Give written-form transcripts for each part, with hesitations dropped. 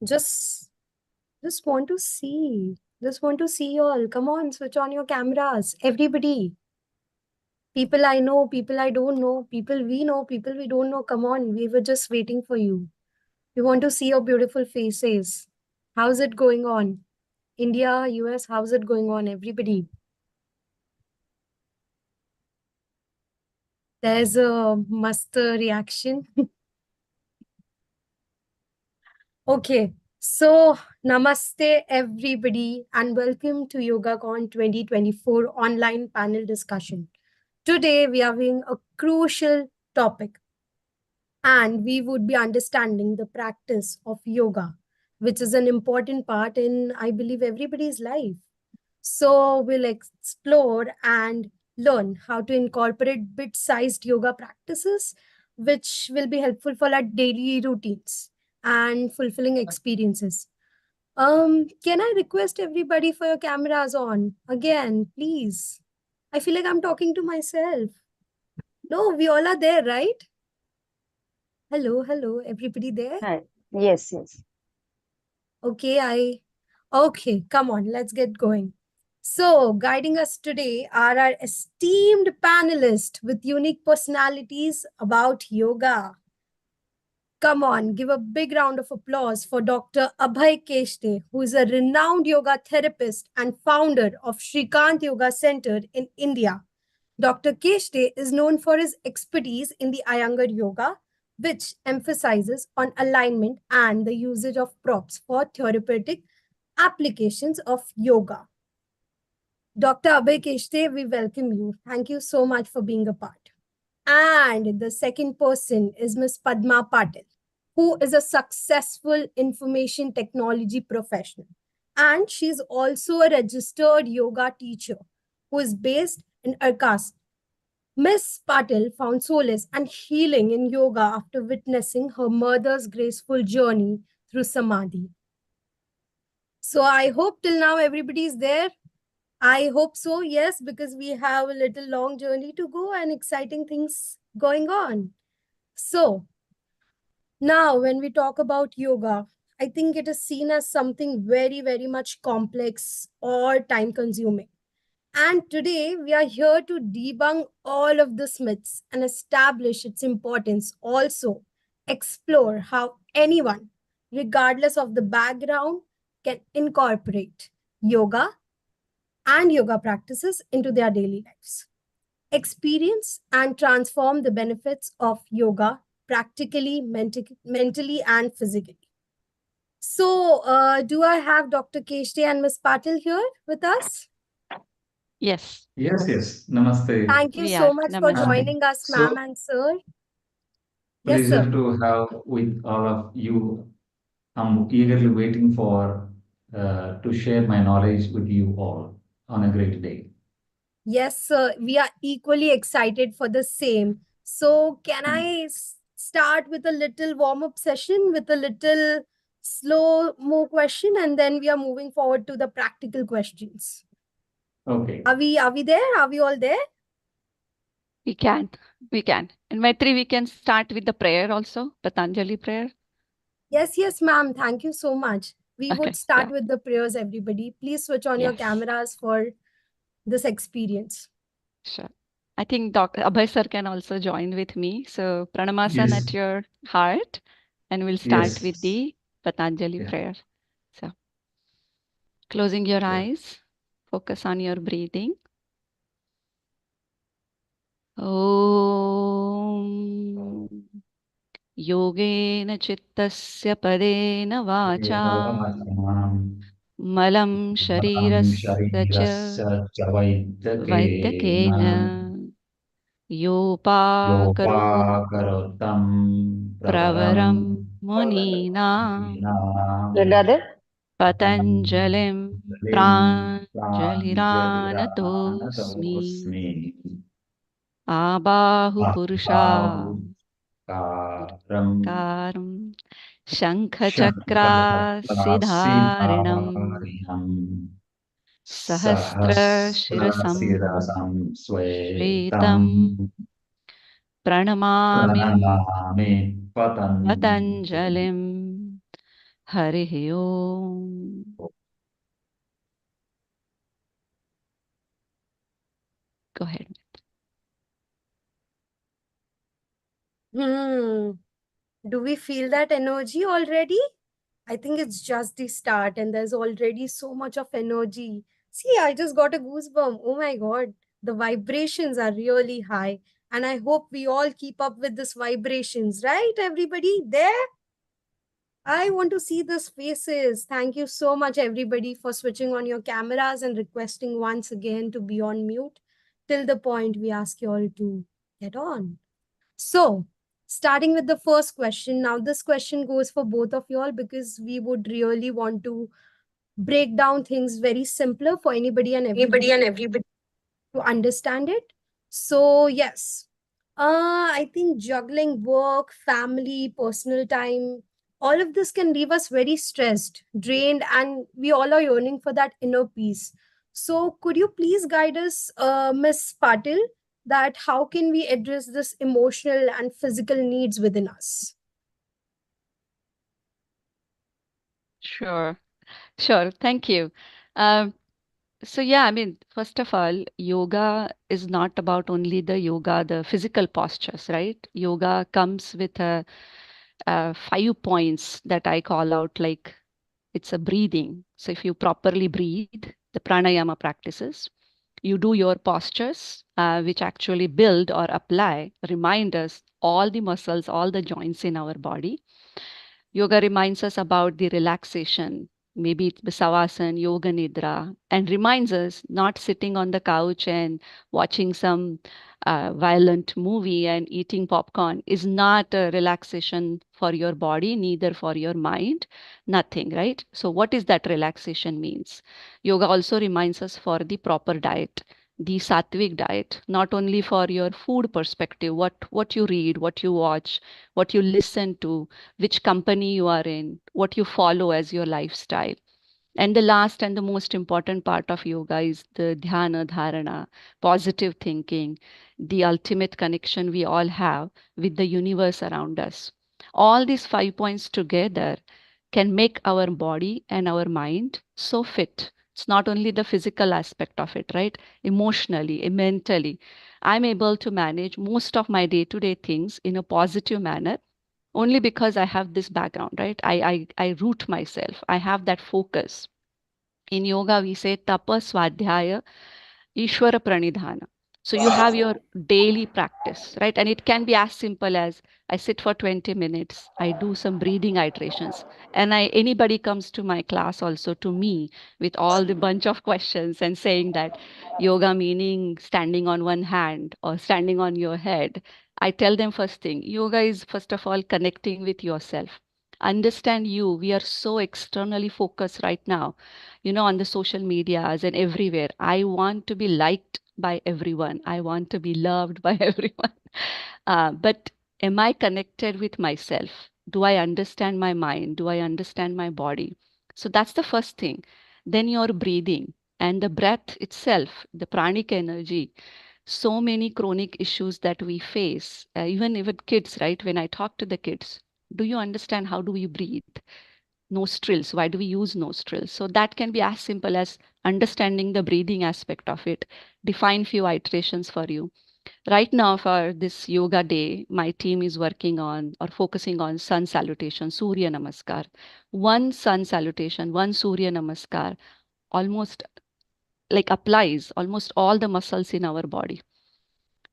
Just just want to see. Just want to see you all. Come on, switch on your cameras. Everybody. People I know, people I don't know, people we know, people we don't know. Come on, we were just waiting for you. We want to see your beautiful faces. How's it going on? India, US, how's it going on, everybody? There's a must reaction. Okay, so namaste everybody and welcome to YOGACON 2024 online panel discussion. Today we are having a crucial topic and we would be understanding the practice of yoga, which is an important part in, I believe, everybody's life. So we'll explore and learn how to incorporate bit-sized yoga practices, which will be helpful for our daily routines and fulfilling experiences. Can I request everybody for your cameras on? Again, please. I feel like I'm talking to myself. No, we all are there, right? Hello, hello, everybody there? Hi. Yes, yes. Okay, come on, let's get going. So, guiding us today are our esteemed panelists with unique personalities about yoga. Come on, give a big round of applause for Dr. Abhay Keste, who is a renowned yoga therapist and founder of Shrikant Yoga Center in India. Dr. Keste is known for his expertise in the Iyengar Yoga, which emphasizes on alignment and the usage of props for therapeutic applications of yoga. Dr. Abhay Keste, we welcome you. Thank you so much for being a part. And the second person is Ms. Padma Patil, who is a successful information technology professional. And she's also a registered yoga teacher who is based in Arkas. Miss Patil found solace and healing in yoga after witnessing her mother's graceful journey through Samadhi. So I hope till now everybody is there. I hope so, yes, because we have a little long journey to go and exciting things going on. So now when we talk about yoga, I think it is seen as something very, very much complex or time consuming. And today we are here to debunk all of these myths and establish its importance. Also, explore how anyone, regardless of the background, can incorporate yoga and yoga practices into their daily lives. Experience and transform the benefits of yoga practically, mentally, and physically. So, do I have Dr. Keshte and Ms. Patil here with us? Yes, Yes, yes. Namaste. Thank you we so are. much for Namaste. joining us, So ma'am and sir. Yes, pleasure sir. to have with all of you. I'm eagerly waiting for to share my knowledge with you all on a great day. Yes, sir. We are equally excited for the same. So, can I start with a little warm-up session with a little slow-mo question, and then we are moving forward to the practical questions. Okay. Are we there? Are we all there? We can. We can. In Maitri, we can start with the prayer also, Patanjali prayer. Yes, ma'am. Thank you so much. We would Okay. start Yeah. with the prayers, everybody. Please switch on your Yes. cameras for this experience. Sure. I think Dr. Abhay sir can also join with me. So Pranamasan at Yes. your heart, and we'll start with Yes. the Patanjali Yeah. prayer. So closing your Yeah. eyes, focus on your breathing. Om योगेन चित्तस्य पदेन वाचा मलं शरीरस्य च वैद्यकेन योपाकरोत् योपाकरोत्तं प्रवरं मुनीनां पतञ्जलिं प्राञ्जलिरानतोऽस्मि आबाहुपुरुषा कारं शङ्खचक्रासिधारिणं सहस्रशिरसं श्वेतं प्रणमामि पतञ्जलिं Harihi Om. Go ahead. Hmm. Do we feel that energy already? I think it's just the start, and there's already so much of energy. See, I just got a goosebump. Oh my god, the vibrations are really high, and I hope we all keep up with this vibrations, right? Everybody there? I want to see these faces. Thank you so much, everybody, for switching on your cameras and requesting once again to be on mute till the point we ask you all to get on. So, starting with the first question. Now, this question goes for both of you all because we would really want to break down things very simpler for anybody and everybody to understand it. So, yes, I think juggling work, family, personal time, all of this can leave us very stressed, drained, and we all are yearning for that inner peace. So, could you please guide us, Miss Patil, that how can we address this emotional and physical needs within us? Sure. Sure. Thank you. Um, so yeah, I mean, first of all, yoga is not about only the physical postures, right? Yoga comes with a 5 points that I call out, like it's a breathing. So if you properly breathe, the pranayama practices, you do your postures, which actually build or apply, remind us all the muscles, all the joints in our body. Yoga reminds us about the relaxation. Maybe it's Savasana, Yoga Nidra, and reminds us not sitting on the couch and watching some violent movie and eating popcorn is not a relaxation for your body, neither for your mind, nothing, right? So, what is that relaxation means? Yoga also reminds us for the proper diet, the sattvic diet, not only for your food perspective, what you read, what you watch, what you listen to, which company you are in, what you follow as your lifestyle. And the last and the most important part of yoga is the dhyana dharana, positive thinking, the ultimate connection we all have with the universe around us. All these 5 points together can make our body and our mind so fit. It's not only the physical aspect of it, right? Emotionally, mentally. I'm able to manage most of my day to day things in a positive manner only because I have this background, right? I root myself. I have that focus. In yoga, we say tapa swadhyaya Ishwara Pranidhana. So you have your daily practice, right? And it can be as simple as I sit for 20 minutes, I do some breathing iterations, and anybody comes to my class also to me with all the bunch of questions and saying that yoga meaning standing on one hand or standing on your head. I tell them first thing, yoga is first of all connecting with yourself. Understand you. We are so externally focused right now, on the social medias and everywhere. I want to be liked by everyone. I want to be loved by everyone. But am I connected with myself? Do I understand my mind? Do I understand my body? So that's the first thing. Then your breathing and the breath itself, the pranic energy. So many chronic issues that we face, even with kids, right? When I talk to the kids, do you understand how do we breathe? Nostrils. Why do we use nostrils? So that can be as simple as understanding the breathing aspect of it. Define few iterations for you. Right now, for this yoga day, my team is working on or focusing on sun salutation, Surya Namaskar. One sun salutation, one Surya Namaskar almost like applies almost all the muscles in our body.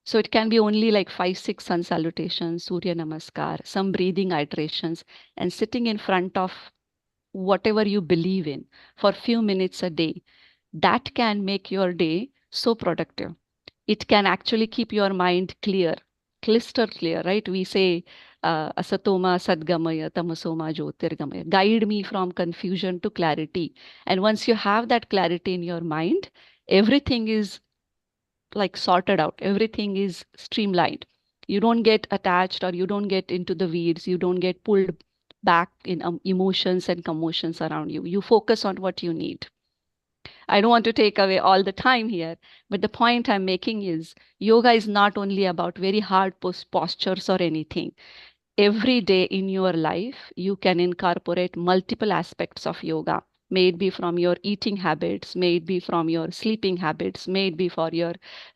So it can be only like 5, 6 sun salutations, Surya Namaskar, some breathing iterations, and sitting in front of whatever you believe in for few minutes a day. That can make your day so productive. It can actually keep your mind clear, cluster clear, right? We say asatoma sadgamaya tamasoma jyotirgamaya, guide me from confusion to clarity. And once you have that clarity in your mind, everything is like sorted out, everything is streamlined. You don't get attached or you don't get into the weeds, you don't get pulled back in emotions and commotions around you. You focus on what you need. I don't want to take away all the time here, but the point I'm making is yoga is not only about very hard postures or anything. every day in your life, you can incorporate multiple aspects of yoga. May it be from your eating habits, may it be from your sleeping habits, may it be for your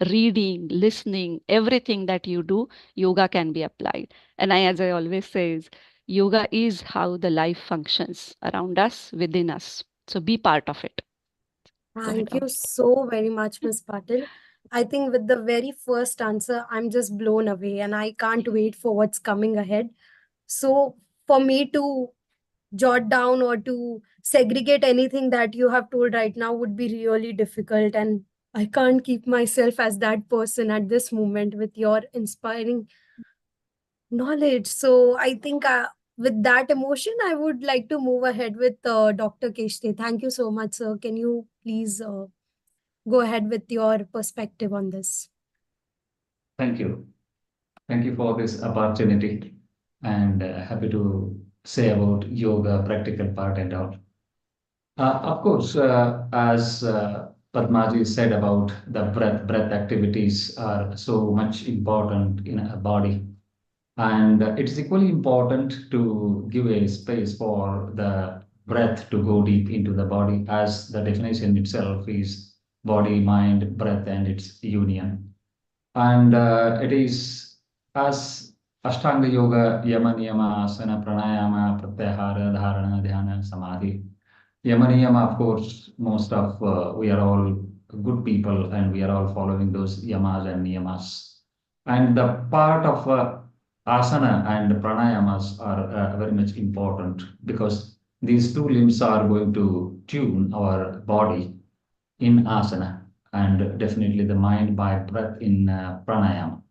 reading, listening, everything that you do, yoga can be applied. And as I always say, yoga is how the life functions around us, within us. So be part of it. Go ahead, Thank you Bhavik. so very much, Ms. Patil. I think with the very first answer, I'm just blown away and I can't wait for what's coming ahead. So, for me to jot down or to segregate anything that you have told right now would be really difficult. And I can't keep myself as that person at this moment with your inspiring knowledge. So I think with that emotion, I would like to move ahead with Dr. Keshte. Thank you so much, sir. Can you please go ahead with your perspective on this? Thank you. Thank you for this opportunity, and happy to say about yoga practical part and all. Of course, as Padmaji said about the breath activities are so much important in a body. And it is equally important to give a space for the breath to go deep into the body, as the definition itself is body, mind, breath, and its union. And it is as Ashtanga Yoga, Yama, Niyama, Asana, Pranayama, Pratyahara, Dharana, Dhyana, Samadhi. Yama, Niyama, of course, most of we are all good people and we are all following those yamas and niyamas. And the part of asana and pranayamas are very much important, because these two limbs are going to tune our body in asana, and definitely the mind by breath in pranayama.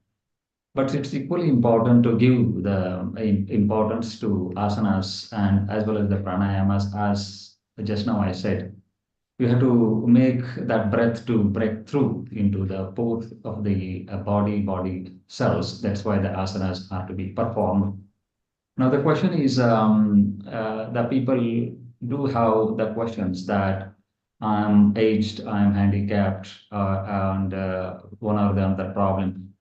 But it's equally important to give the importance to asanas and as well as the pranayamas, as just now I said. You have to make that breath to break through into the both of the body cells. That's why the asanas are to be performed. Now the question is, the people do have the questions that I'm aged, I'm handicapped, and one or the other problem.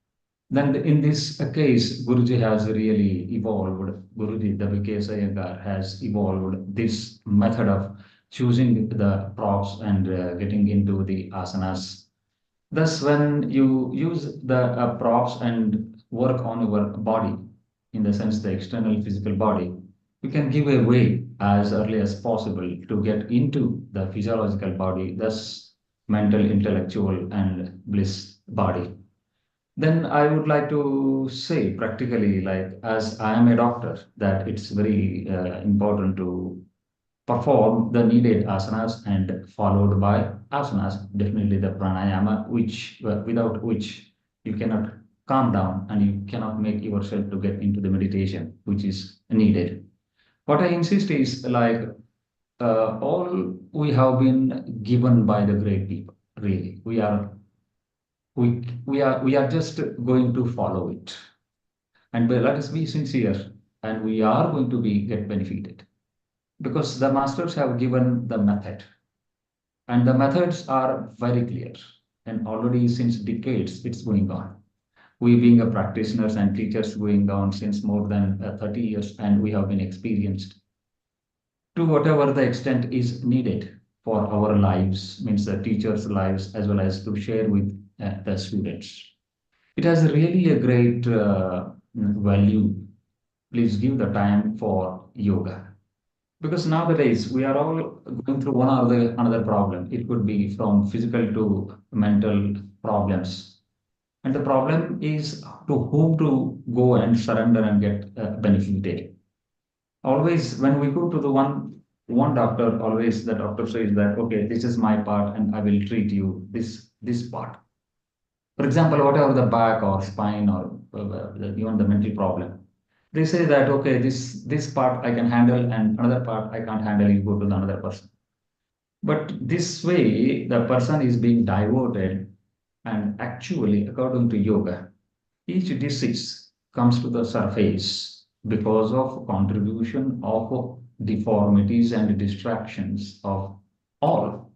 Then in this case, Guruji has really evolved. Guruji, the Vikesa Iyengar, has evolved this method of choosing the props and getting into the asanas. Thus, when you use the props and work on your body, in the sense the external physical body, you can give a way as early as possible to get into the physiological body, thus mental, intellectual, and bliss body. Then I would like to say practically, like as I am a doctor, that it's very important to perform the needed asanas and followed by asanas, definitely the pranayama, which without which you cannot calm down and you cannot make yourself to get into the meditation, which is needed. What I insist is like all we have been given by the great people. Really, we are just going to follow it, and let us be sincere, and we are going to be get benefited, because the masters have given the method, and the methods are very clear, and already since decades it's going on. We being a practitioners and teachers going on since more than 30 years, and we have been experienced to whatever the extent is needed for our lives, means the teachers lives, as well as to share with the students. It has really a great value. Please give the time for yoga, because nowadays we are all going through one or the another problem. It could be from physical to mental problems, and the problem is to whom to go and surrender and get benefited. Always when we go to the one doctor, always the doctor says that, okay, this is my part and I will treat you this part. For example, whatever the back or spine or even the mental problem, they say that, okay, this part I can handle and another part I can't handle. You go to the another person. But this way, the person is being diverted, and actually, according to yoga, each disease comes to the surface because of contribution of deformities and distractions of all.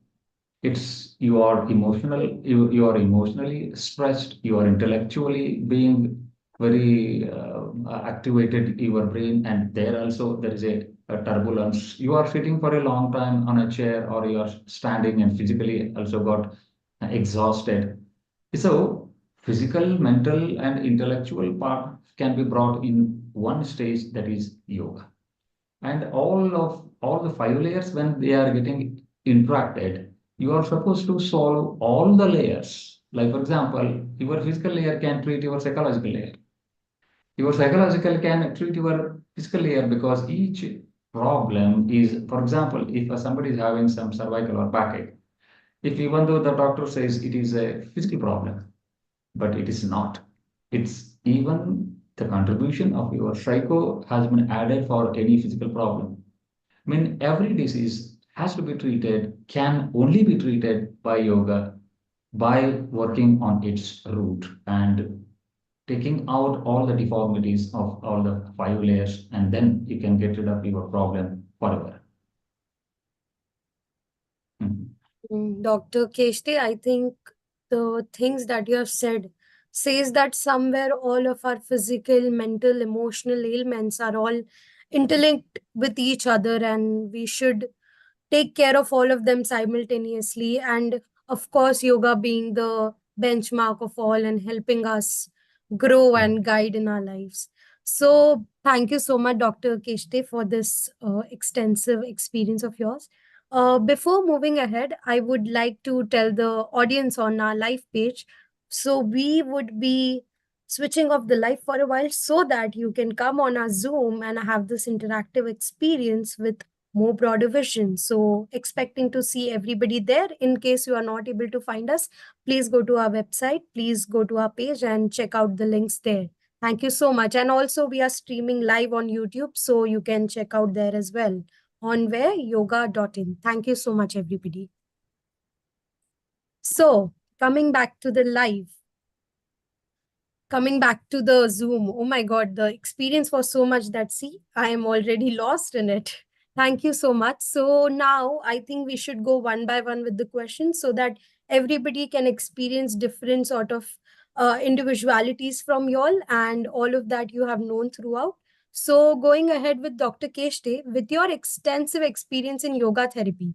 It's you are emotionally stressed, you are intellectually being very activated your brain, and there also there is a turbulence. You are sitting for a long time on a chair, or you are standing and physically also got exhausted. So physical, mental, and intellectual part can be brought in one stage, that is yoga. And all the five layers, when they are getting interacted, you are supposed to solve all the layers. Like for example, your physical layer can treat your psychological layer. Your psychological can treat your physical layer, because each problem is, for example, if somebody is having some cervical or backache, if even though the doctor says it is a physical problem, but it is not. It's even the contribution of your psycho has been added for any physical problem. I mean, every disease has to be treated, can only be treated by yoga, by working on its root and taking out all the deformities of all the five layers, and then you can get rid of your problem forever. Mhm. Dr. Keshte, I think the things that you have said says that somewhere all of our physical, mental, emotional ailments are all interlinked with each other, and we should take care of all of them simultaneously. And of course, yoga being the benchmark of all and helping us grow Yeah. and guide in our lives. So, thank you so much, Dr. Keshte, for this extensive experience of yours. Before moving ahead, I would like to tell the audience on our live page. So, we would be switching off the live for a while so that you can come on our Zoom and have this interactive experience with more broader vision. So, expecting to see everybody there. In case you are not able to find us, please go to our website, please go to our page and check out the links there. Thank you so much. And also, we are streaming live on YouTube, so you can check out there as well on where yoga.in. Thank you so much, everybody. So, coming back to the live, coming back to the Zoom, oh my God, the experience was so much that, see, I am already lost in it. Thank you so much. So now I think we should go one by one with the questions so that everybody can experience different sort of individualities from y'all, and all of that you have known throughout. So going ahead with Dr. Keshte, with your extensive experience in yoga therapy,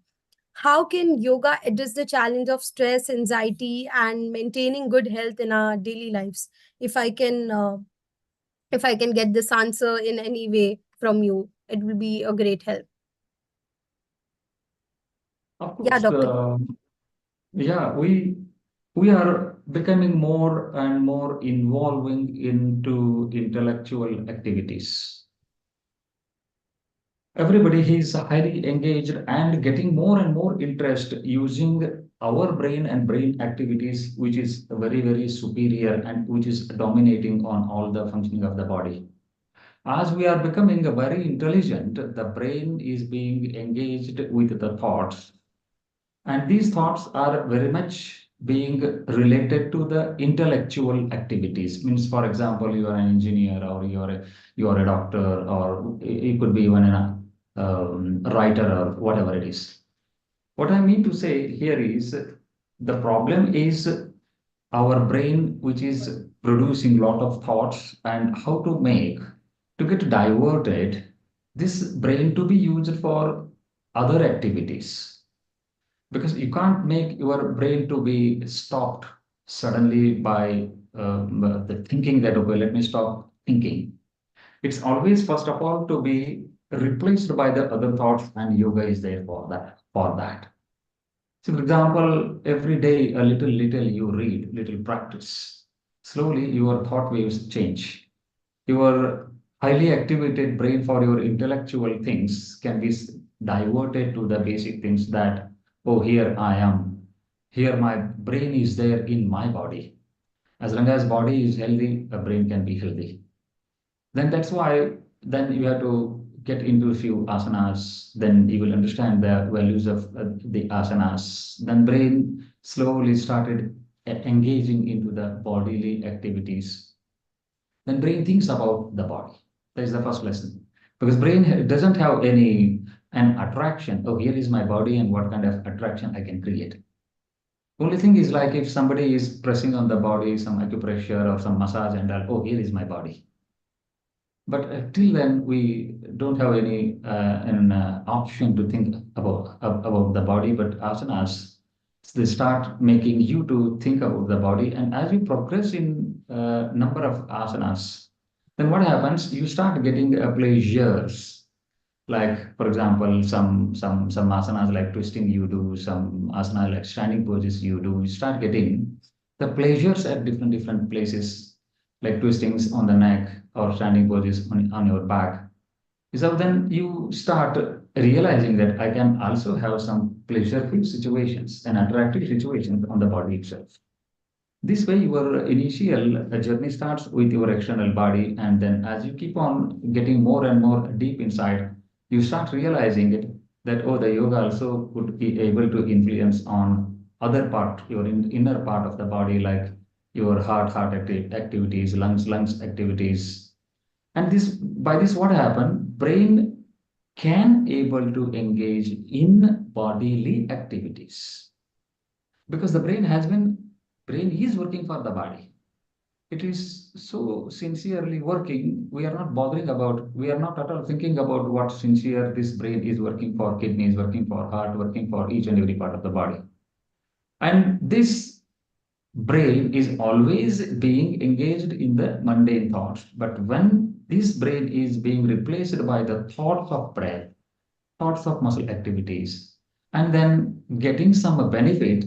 how can yoga address the challenge of stress, anxiety, and maintaining good health in our daily lives? If I can, if I can get this answer in any way from you, it will be a great help. Of Yeah, course, Doctor. yeah, we are becoming more and more involving into intellectual activities. Everybody is highly engaged and getting more and more interest using our brain and brain activities, which is very, very superior and which is dominating on all the functioning of the body. As we are becoming very intelligent, the brain is being engaged with the thoughts, and these thoughts are very much being related to the intellectual activities. Means, for example, you are an engineer, or you are a doctor, or you could be even a writer, or whatever it is. What I mean to say here is, the problem is our brain, which is producing lot of thoughts, and how to make to get diverted this brain to be used for other activities, because you can't make your brain to be stopped suddenly by the thinking that, okay, let me stop thinking. It's always, first of all, to be replaced by the other thoughts, and yoga is there for that. So for example, every day a little you read, little practice, slowly your thought waves change. Your highly activated brain for your intellectual things can be diverted to the basic things, that, oh, here I am. Here my brain is there in my body. As long as body is healthy, a brain can be healthy. Then that's why then you have to get into a few asanas. Then you will understand the values of the asanas. Then brain slowly started engaging into the bodily activities. Then brain thinks about the body. That is the first lesson. Because brain doesn't have any an attraction. Oh, here is my body, and what kind of attraction I can create. Only thing is like if somebody is pressing on the body, some acupressure or some massage and all, oh, here is my body. But till then, we don't have any an option to think about the body. But asanas, they start making you to think about the body. And as you progress in number of asanas, then what happens? You start getting pleasures. Like for example, some asanas like twisting you do, some asana like standing poses you do. You start getting the pleasures at different places, like twistings on the neck or standing poses on your back. So then you start realizing that I can also have some pleasureful situations and attractive situations on the body itself. This way, your initial journey starts with your external body, and then as you keep on getting more and more deep inside, you start realizing it that oh, the yoga also could be able to influence on other part, your inner part of the body, like your activities, lungs activities, and this by this what happened? Brain can able to engage in bodily activities because the brain is working for the body. It is so sincerely working. We are not at all thinking about what sincere this brain is working for, kidneys working for, heart working for each and every part of the body. And this brain is always being engaged in the mundane thoughts. But when this brain is being replaced by the thoughts of breath, thoughts of muscle activities, and then getting some benefit,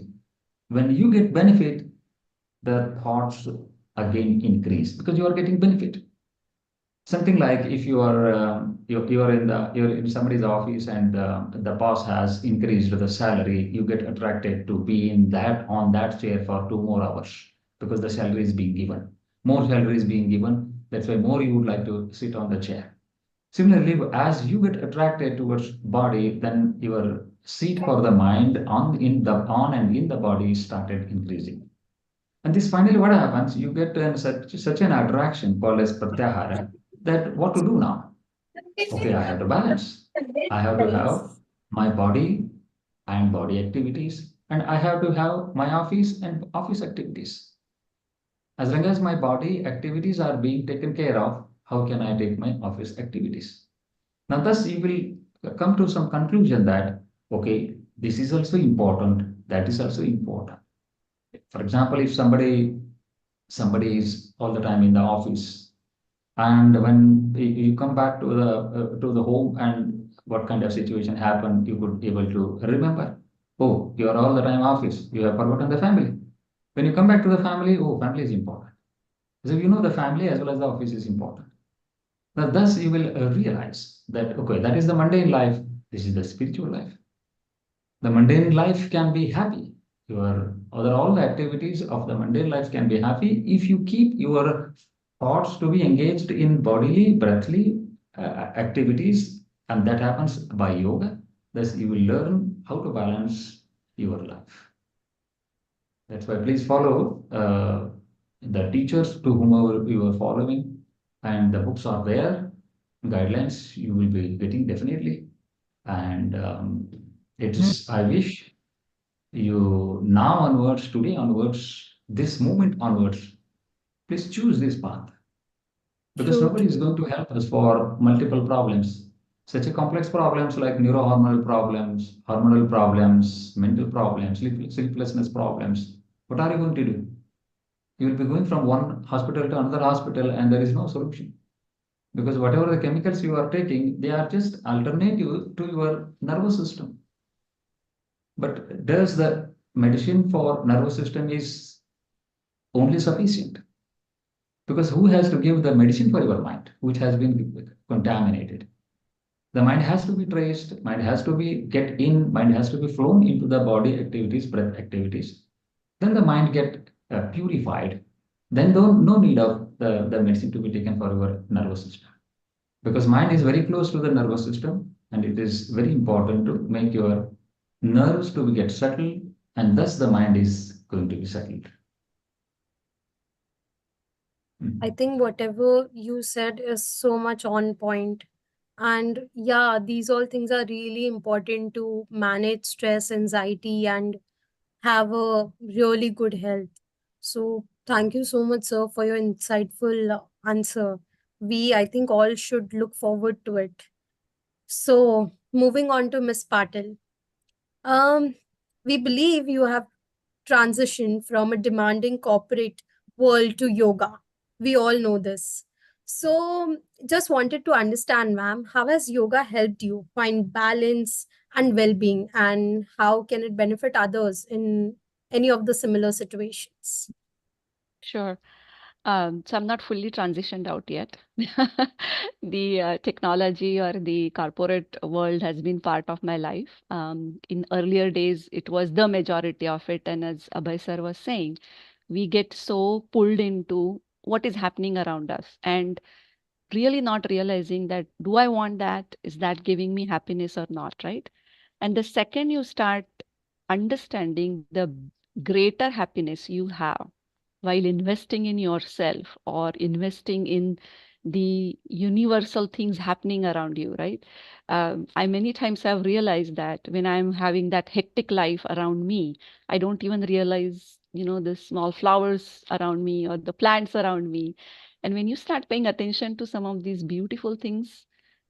when you get benefit, the thoughts again increase because you are getting benefit. Something like if you're in somebody's office and the boss has increased the salary, you get attracted to be in that on that chair for 2 more hours because the salary is being given. More salary is being given. That's why more you would like to sit on the chair. Similarly, as you get attracted towards body, then your seat for the mind on and in the body started increasing. And this finally what happens, you get such an attraction called as pratyahara that what to do now? Okay, I have to balance. I have to have my body and body activities, and I have to have my office and office activities. As long as my body activities are being taken care of, how can I take my office activities? Now, thus you will come to some conclusion that, okay, this is also important, that is also important. For example, if somebody is all the time in the office and when you come back to the home and what kind of situation happened you could able to remember, oh, you are all the time office, you have forgotten the family. When you come back to the family, oh, family is important. So you know the family as well as the office is important. Now thus you will realize that okay, that is the mundane life, this is the spiritual life. The mundane life can be happy. Your other all the activities of the mundane life can be happy if you keep your thoughts to be engaged in bodily, breathly activities, and that happens by yoga. Thus, you will learn how to balance your life. That's why please follow the teachers to whomever you are following, and the books are there. Guidelines you will be getting definitely, and it's I wish you now onwards, today onwards, this moment onwards, please choose this path because True, nobody is true. going to help us for multiple problems. Such a complex problems like hormonal problems, mental problems, sleeplessness problems. What are you going to do? You will be going from one hospital to another hospital and there is no solution because whatever the chemicals you are taking, they are just alternative to your nervous system. But does the medicine for nervous system is only sufficient? Because who has to give the medicine for your mind, which has been contaminated? The mind has to be traced, mind has to be get in, mind has to be flown into the body activities, breath activities. Then the mind get purified. Then no need of the medicine to be taken for your nervous system. Because mind is very close to the nervous system and it is very important to make your nerves to get settled and thus the mind is going to be settled. I Mm. think whatever you said is so much on point. And yeah, these all things are really important to manage stress, anxiety, and have a really good health. So thank you so much, sir, for your insightful answer. We, I think, all should look forward to it. So moving on to Miss Patil. Um, we believe you have transitioned from a demanding corporate world to yoga. We all know this. So, just wanted to understand, ma'am, how has yoga helped you find balance and well being, and how can it benefit others in any of the similar situations? Sure. So I'm not fully transitioned out yet. The technology or the corporate world has been part of my life. In earlier days, it was the majority of it. And as Abhay sir was saying, we get so pulled into what is happening around us and really not realizing that do I want that? Is that giving me happiness or not, right? And the second you start understanding the greater happiness you have while investing in yourself or investing in the universal things happening around you, right? I many times have realized that when I'm having that hectic life around me, I don't even realize, the small flowers around me or the plants around me. And when you start paying attention to some of these beautiful things,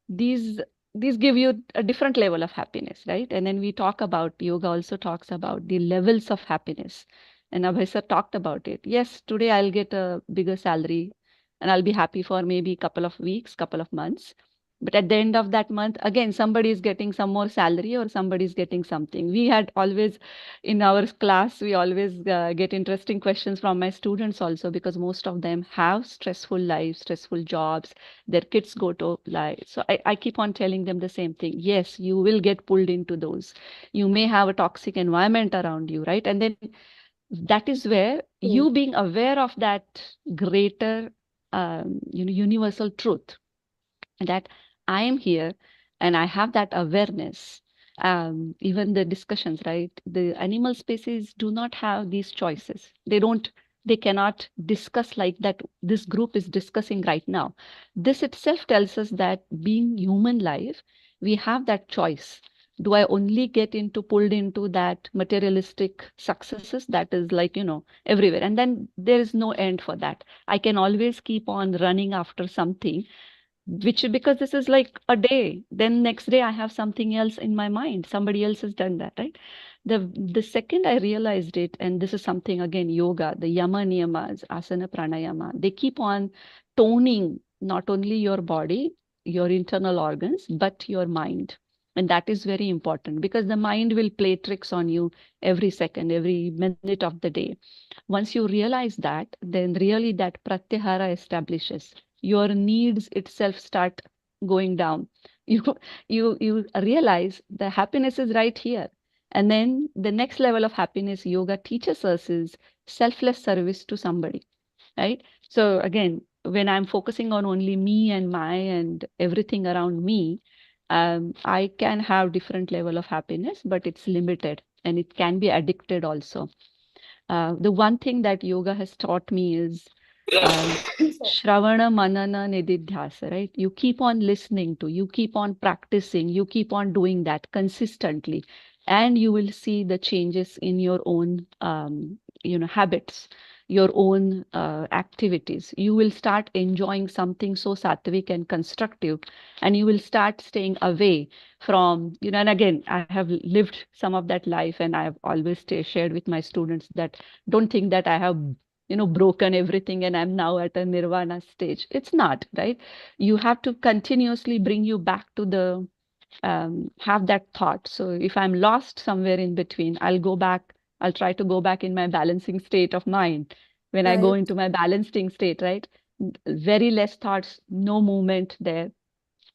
these these give you a different level of happiness, right? And then we talk about yoga also talks about the levels of happiness. And Abhay sir talked about it. Yes, today I'll get a bigger salary and I'll be happy for maybe a couple of weeks, couple of months. But at the end of that month, again, somebody is getting some more salary or somebody is getting something. We had always in our class, we always get interesting questions from my students also because most of them have stressful lives, stressful jobs, their kids go to lie. So I keep on telling them the same thing. Yes, you will get pulled into those. You may have a toxic environment around you, right? And then that is where Hmm. you being aware of that greater, universal truth that I am here and I have that awareness. Even the discussions, right? The animal species do not have these choices. They cannot discuss like that. This group is discussing right now. This itself tells us that being human life, we have that choice. Do I only get into pulled into that materialistic successes that is like, everywhere? And then there is no end for that. I can always keep on running after something which because this is like a day, then next day I have something else in my mind, somebody else has done that, right? The second I realized it, and this is something again, yoga, the yama niyamas, asana, pranayama, they keep on toning not only your body, your internal organs, but your mind. And that is very important because the mind will play tricks on you every second, every minute of the day. Once you realize that, then really that pratyahara establishes. Your needs itself start going down. You you realize the happiness is right here. And then the next level of happiness yoga teaches us is selfless service to somebody, right? So again, when I'm focusing on only me and my and everything around me, I can have different level of happiness, but it's limited and it can be addicted also. The one thing that yoga has taught me is um, Shravana Manana Nididhyasa, right? You keep on listening to, you keep on practicing, you keep on doing that consistently, and you will see the changes in your own, habits, your own activities. You will start enjoying something so sattvic and constructive, and you will start staying away from, and again, I have lived some of that life, and I have always shared with my students that don't think that I have broken everything and I'm now at a nirvana stage. It's not, right? You have to continuously bring you back to the have that thought. So if I'm lost somewhere in between, I'll try to go back in my balancing state of mind. When I go Right. into my balancing state, right? Very less thoughts, no movement there,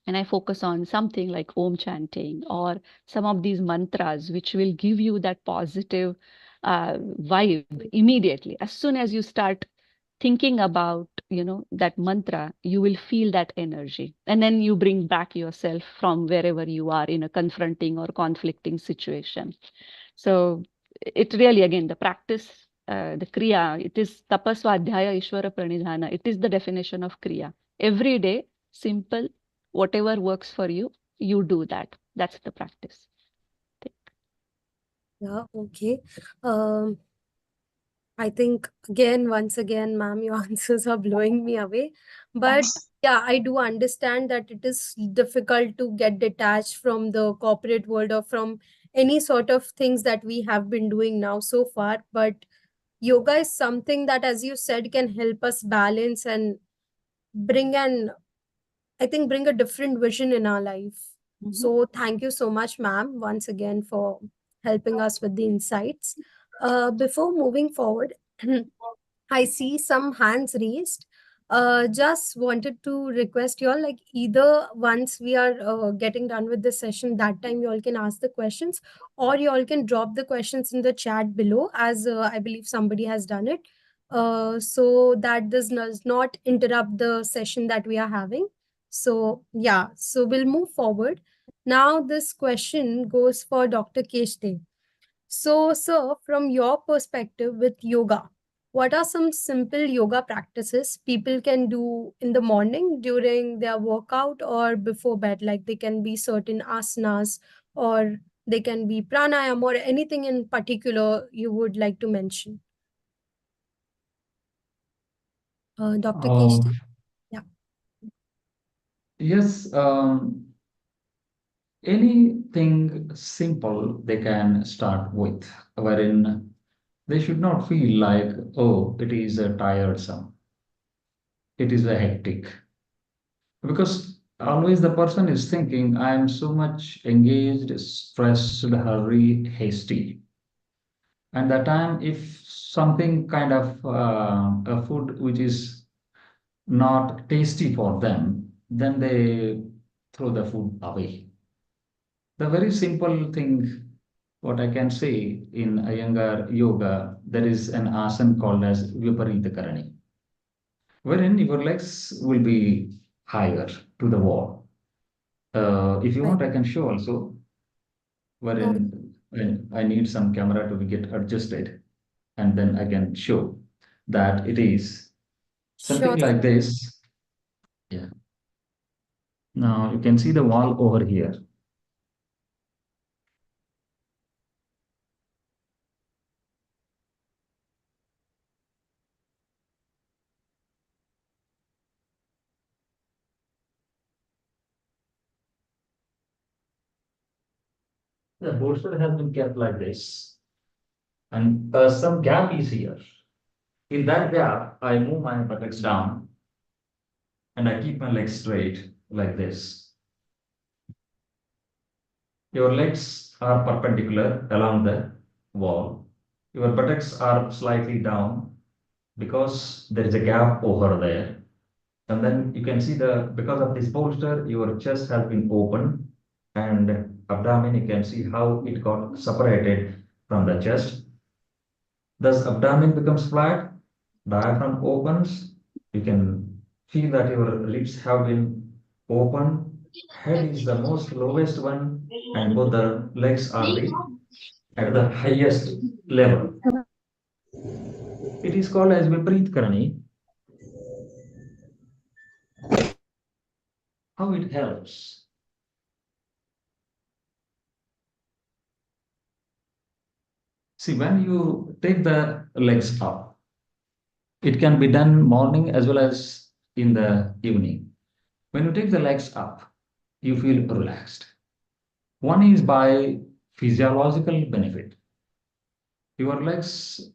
and I focus on something like Om chanting or some of these mantras, which will give you that positive vibe immediately. As soon as you start thinking about, that mantra, you will feel that energy. And then you bring back yourself from wherever you are in a confronting or conflicting situation. So it really, again, the practice, the kriya, it is tapaswadhyaya ishvara pranidhana. It is the definition of kriya. Every day, simple, whatever works for you, you do that. That's the practice. Yeah, okay. Um, I think again, once again, ma'am, your answers are blowing me away. But yeah, I do understand that it is difficult to get detached from the corporate world or from any sort of things that we have been doing now so far. But yoga is something that, as you said, can help us balance and bring an I think bring a different vision in our life. Mhm. So thank you so much, ma'am, once again for helping us with the insights. Before moving forward, I see some hands raised. Just wanted to request you all, like either once we are getting done with the session, that time you all can ask the questions, or you all can drop the questions in the chat below, as I believe somebody has done it, so that does not interrupt the session that we are having. So yeah, so we'll move forward. Now this question goes for Dr. Keshte. So, sir, from your perspective with yoga, what are some simple yoga practices people can do in the morning during their workout or before bed? Like they can be certain asanas or they can be pranayam or anything in particular you would like to mention. Dr. Keshti? Um, Yeah. yes, anything simple they can start with, wherein they should not feel like, oh, it is a tiresome, it is a hectic. Because always the person is thinking, I am so much engaged, stressed, hurry, hasty. And that time, if something kind of a food which is not tasty for them, then they throw the food away. The very simple thing, what I can say in Iyengar yoga, there is an asana called as Viparita Karani, wherein your legs will be higher to the wall. If you Right. want, I can show also, Uh, wherein when I need some camera to get adjusted, and then I can show that it is sure. something like this. Yeah. Now you can see the wall over here. The bolster has been kept like this, and some gap is here. In that gap, I move my buttocks down and I keep my legs straight like this. Your legs are perpendicular along the wall. Your buttocks are slightly down because there is a gap over there. And then you can see the because of this bolster, your chest has been open and abdomen, you can see how it got separated from the chest. Thus, abdomen becomes flat, diaphragm opens. You can feel that your lips have been open. Head is the most lowest one, and both the legs are the at the highest level. It is called as Viparit Karani. How it helps? See, when you take the legs up, it can be done morning as well as in the evening. When you take the legs up, you feel relaxed. One is by physiological benefit. Your legs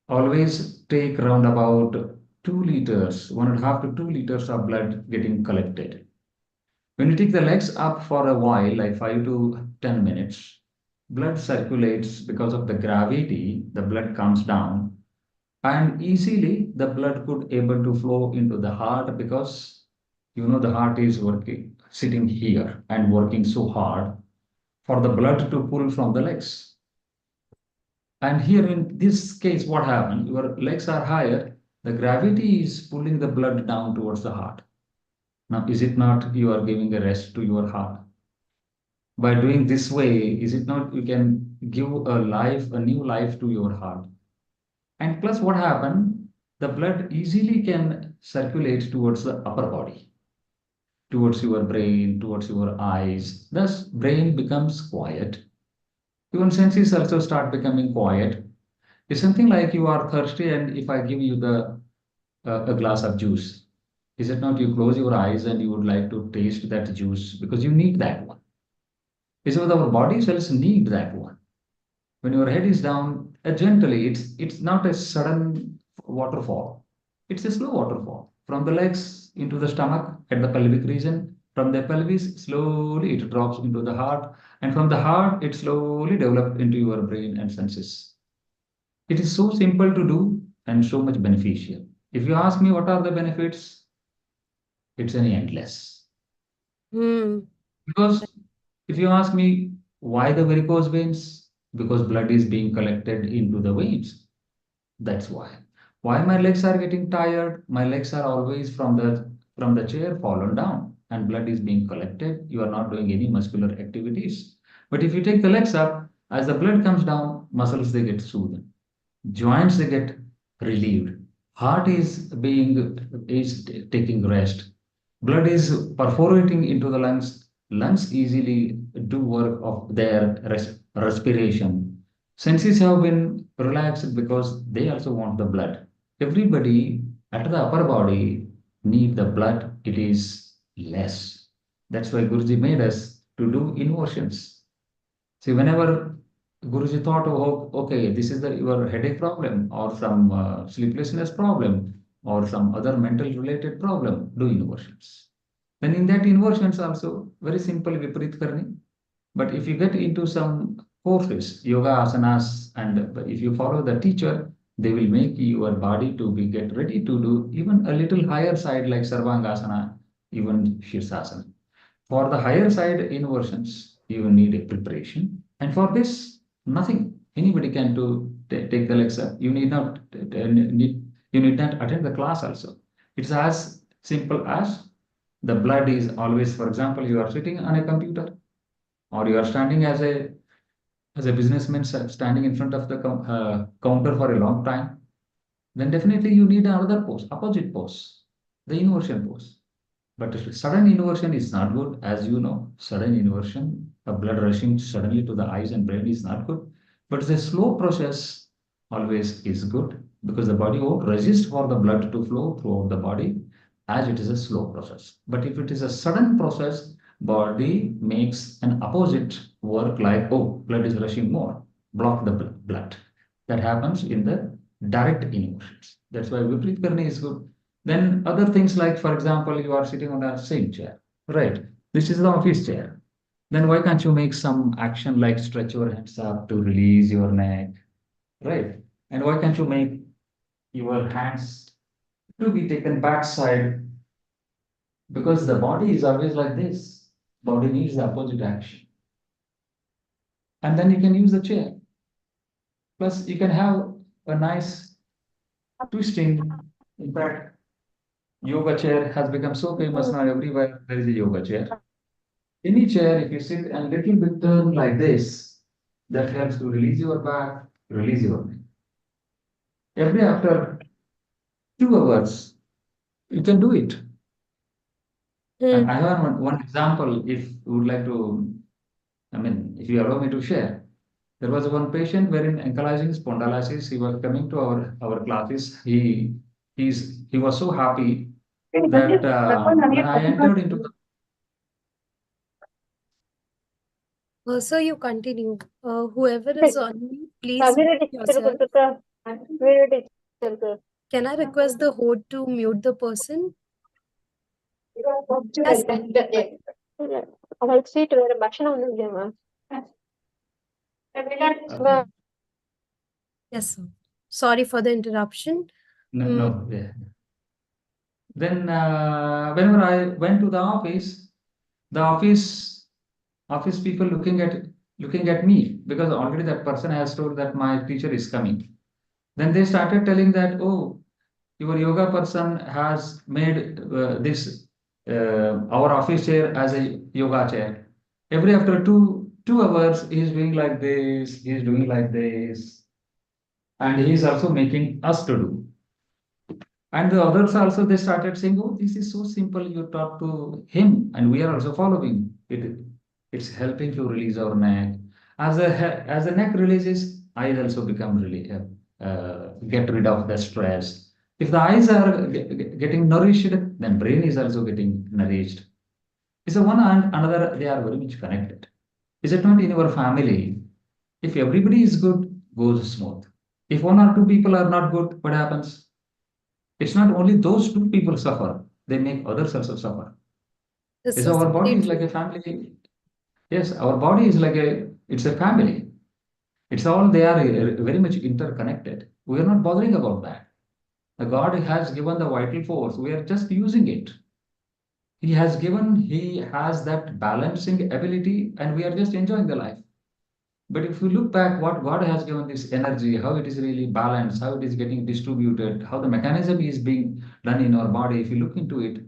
always take round about 2 liters, 1.5 to 2 liters of blood getting collected. When you take the legs up for a while, like 5 to 10 minutes, blood circulates because of the gravity, the blood comes down and easily the blood could able to flow into the heart because the heart is working sitting here and working so hard for the blood to pull from the legs. And here in this case, what happened? Your legs are higher. The gravity is pulling the blood down towards the heart. Now, is it not you are giving a rest to your heart? By doing this way, is it not you can give a life, a new life to your heart? And plus, what happened? The blood easily can circulate towards the upper body, towards your brain, towards your eyes. Thus, brain becomes quiet Even senses also start becoming quiet. It's something like you are thirsty, and if I give you a glass of juice, is it not you close your eyes and you would like to taste that juice because you need that one? Is what our body cells need that one. When your head is down, gently, it's not a sudden waterfall. It's a slow waterfall from the legs into the stomach at the pelvic region. From the pelvis, slowly it drops into the heart, and from the heart, it slowly develops into your brain and senses. It is so simple to do and so much beneficial. If you ask me what are the benefits, it's any endless. Hmm. Because if you ask me why the varicose veins, because blood is being collected into the veins. That's why. Why my legs are getting tired? My legs are always from the chair fallen down, and blood is being collected. You are not doing any muscular activities. But if you take the legs up, as the blood comes down, muscles they get soothed, joints they get relieved, heart is taking rest, blood is perforating into the lungs, lungs easily do work of their respiration, senses have been relaxed because they also want the blood. Everybody at the upper body need the blood, it is less. That's why Guruji made us to do inversions. See, whenever Guruji thought, oh, okay, this is your headache problem or some sleeplessness problem or some other mental related problem, do inversions. Then in that inversions also, very simple Viparit Karni. But if you get into some courses, yoga asanas, and if you follow the teacher, they will make your body to be get ready to do even a little higher side like Sarvangasana, even Shirsasana. For the higher side inversions, you need a preparation. And for this, nothing. Anybody can do take the lecture. You need not attend the class also. It's as simple as the blood is always, for example, you are sitting on a computer or you are standing as a businessman standing in front of the counter for a long time, then definitely you need another pose, opposite pose, the inversion pose. But sudden inversion is not good, as you know. Sudden inversion, a blood rushing suddenly to the eyes and brain is not good. But the slow process always is good because the body won't resist for the blood to flow throughout the body as it is a slow process. But if it is a sudden process, body makes an opposite work like, oh, blood is rushing more, block the blood. That happens in the direct inversions. That's why Viprit Karni is good. Then other things like, for example, you are sitting on a same chair, right? This is the office chair. Then why can't you make some action like stretch your hands up to release your neck, right? And why can't you make your hands to be taken backside? Because the body is always like this. Body needs the opposite action. And then you can use the chair. Plus, you can have a nice twisting. In fact, yoga chair has become so famous now everywhere there is a yoga chair. Any chair, if you sit and little bit turn like this, that helps to release your back, release your neck. Every after 2 hours, you can do it. And Hmm. I have one example if you would like to, I mean, if you allow me to share. There was one patient wherein ankylosing spondylosis, he was coming to our classes. He was so happy that when I entered into the So you continue. Whoever is on mute, please mute yourself. Can I request the host to mute the person? Yes. okay. Yes, sir. Sorry for the interruption. No, Hmm. no, yeah. Then whenever I went to the the office people looking at me because already that person has told that my teacher is coming. Then they started telling that, oh, your yoga person has made this our office chair as a yoga chair. Every after two hours, he's doing like this, he's doing like this, and he's also making us to do. And the others also they started saying, "Oh, this is so simple. You talk to him, and we are also following it. It's helping to release our neck." As the neck releases, eyes also become really get rid of the stress. If the eyes are getting nourished, then brain is also getting nourished. It's a one and another, they are very much connected. Is it not? In your family, if everybody is good, goes smooth. If one or two people are not good, what happens? It's not only those two people suffer, they make others also suffer. This Yes, was our body very is like true. a family. Yes, our body is like it's a family. It's all, they are very much interconnected. We are not bothering about that. The God has given the vital force. We are just using it. He has that balancing ability, and we are just enjoying the life. But if you look back, what God has given this energy, how it is really balanced, how it is getting distributed, how the mechanism is being done in our body, if you look into it,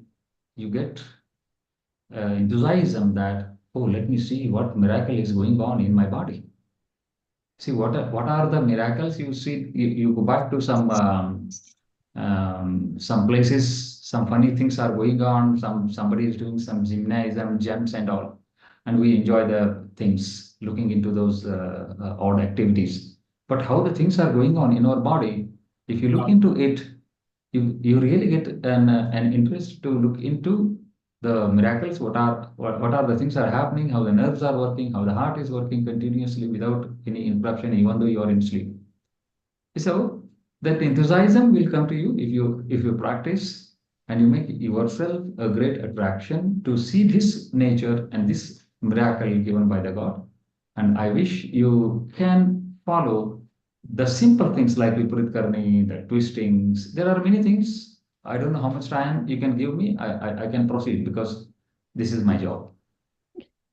you get enthusiasm that, oh, let me see what miracle is going on in my body. See, what are the miracles you see? You go back to some places, some funny things are going on. Somebody is doing some gymnasium, gems and all, and we enjoy the things, looking into those odd activities. But how the things are going on in our body, if you look into it, you really get an interest to look into the miracles. What are the things are happening? How the nerves are working? How the heart is working continuously without any interruption, even though you are in sleep. So that enthusiasm will come to you if you practice, and you make yourself a great attraction to see this nature and this miracle given by the God. And I wish you can follow the simple things like Viparit Karni, the twistings. There are many things. I don't know how much time you can give me. I can proceed because this is my job.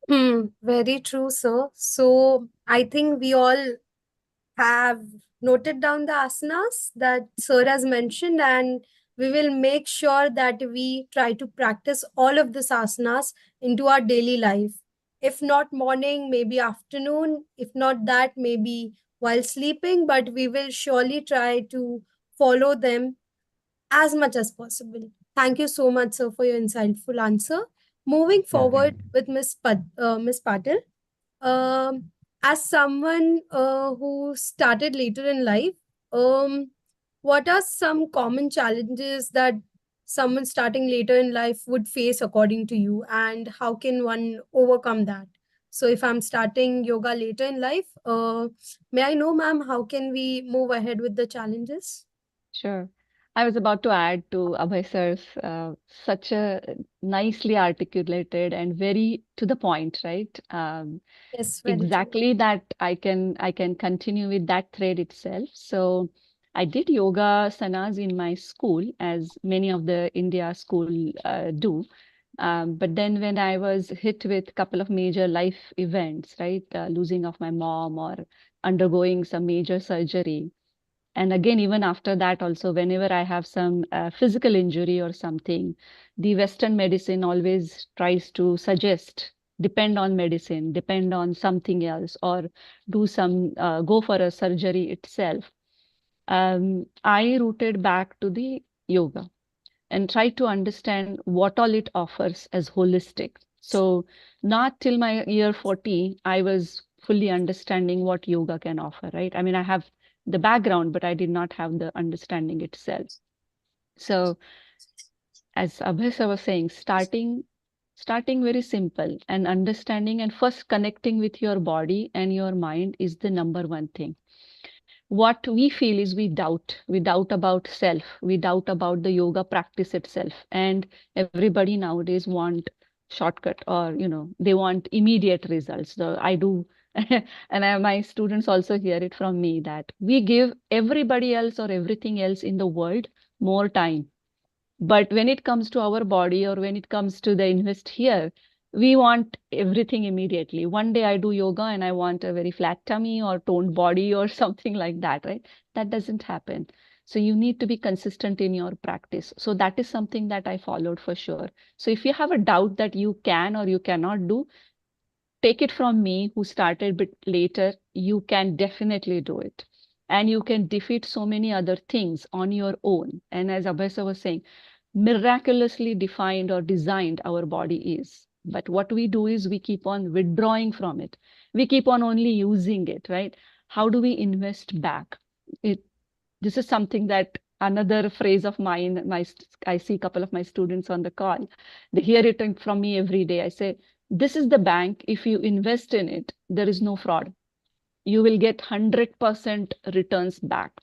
Very true, sir. So I think we all have noted down the asanas that Sir has mentioned, and we will make sure that we try to practice all of these asanas into our daily life. If not morning, maybe afternoon. If not that, maybe while sleeping, but we will surely try to follow them as much as possible. Thank you so much, sir, for your insightful answer. Moving Yeah, thank forward you. with Miss Patil. As someone who started later in life, um, what are some common challenges that someone starting later in life would face according to you, and how can one overcome that? So, if I'm starting yoga later in life, may I know, ma'am, how can we move ahead with the challenges? Sure. I was about to add to Abhay sir's such a nicely articulated and very to the point, right? Yes, very true. Exactly that I can continue with that thread itself. So I did yoga sanas in my school, as many of the India school do. But then when I was hit with a couple of major life events, right, losing of my mom or undergoing some major surgery, and again, even after that, also, whenever I have some physical injury or something, the Western medicine always tries to suggest depend on medicine, depend on something else, or do some go for a surgery itself. I rooted back to the yoga and try to understand what all it offers as holistic. So, not till my year 40, I was fully understanding what yoga can offer, right? I mean, I have the background, but I did not have the understanding itself. So, as Abhay was saying, starting very simple and understanding and first connecting with your body and your mind is the number one thing. What we feel is we doubt about self, we doubt about the yoga practice itself, and everybody nowadays want shortcut, or they want immediate results. So I do and my students also hear it from me that we give everybody else or everything else in the world more time, but when it comes to our body or when it comes to the invest here, we want everything immediately. One day I do yoga and I want a very flat tummy or toned body or something like that, right? That doesn't happen. So you need to be consistent in your practice. So that is something that I followed for sure. So if you have a doubt that you can or you cannot do, take it from me who started a bit later, you can definitely do it. And you can defeat so many other things on your own. And as Abhay was saying, miraculously defined or designed our body is. But what we do is we keep on withdrawing from it. We keep on only using it, right? How do we invest back? It, this is something that another phrase of mine, I see a couple of my students on the call, they hear it from me every day. I say, this is the bank. If you invest in it, there is no fraud. You will get 100% returns back.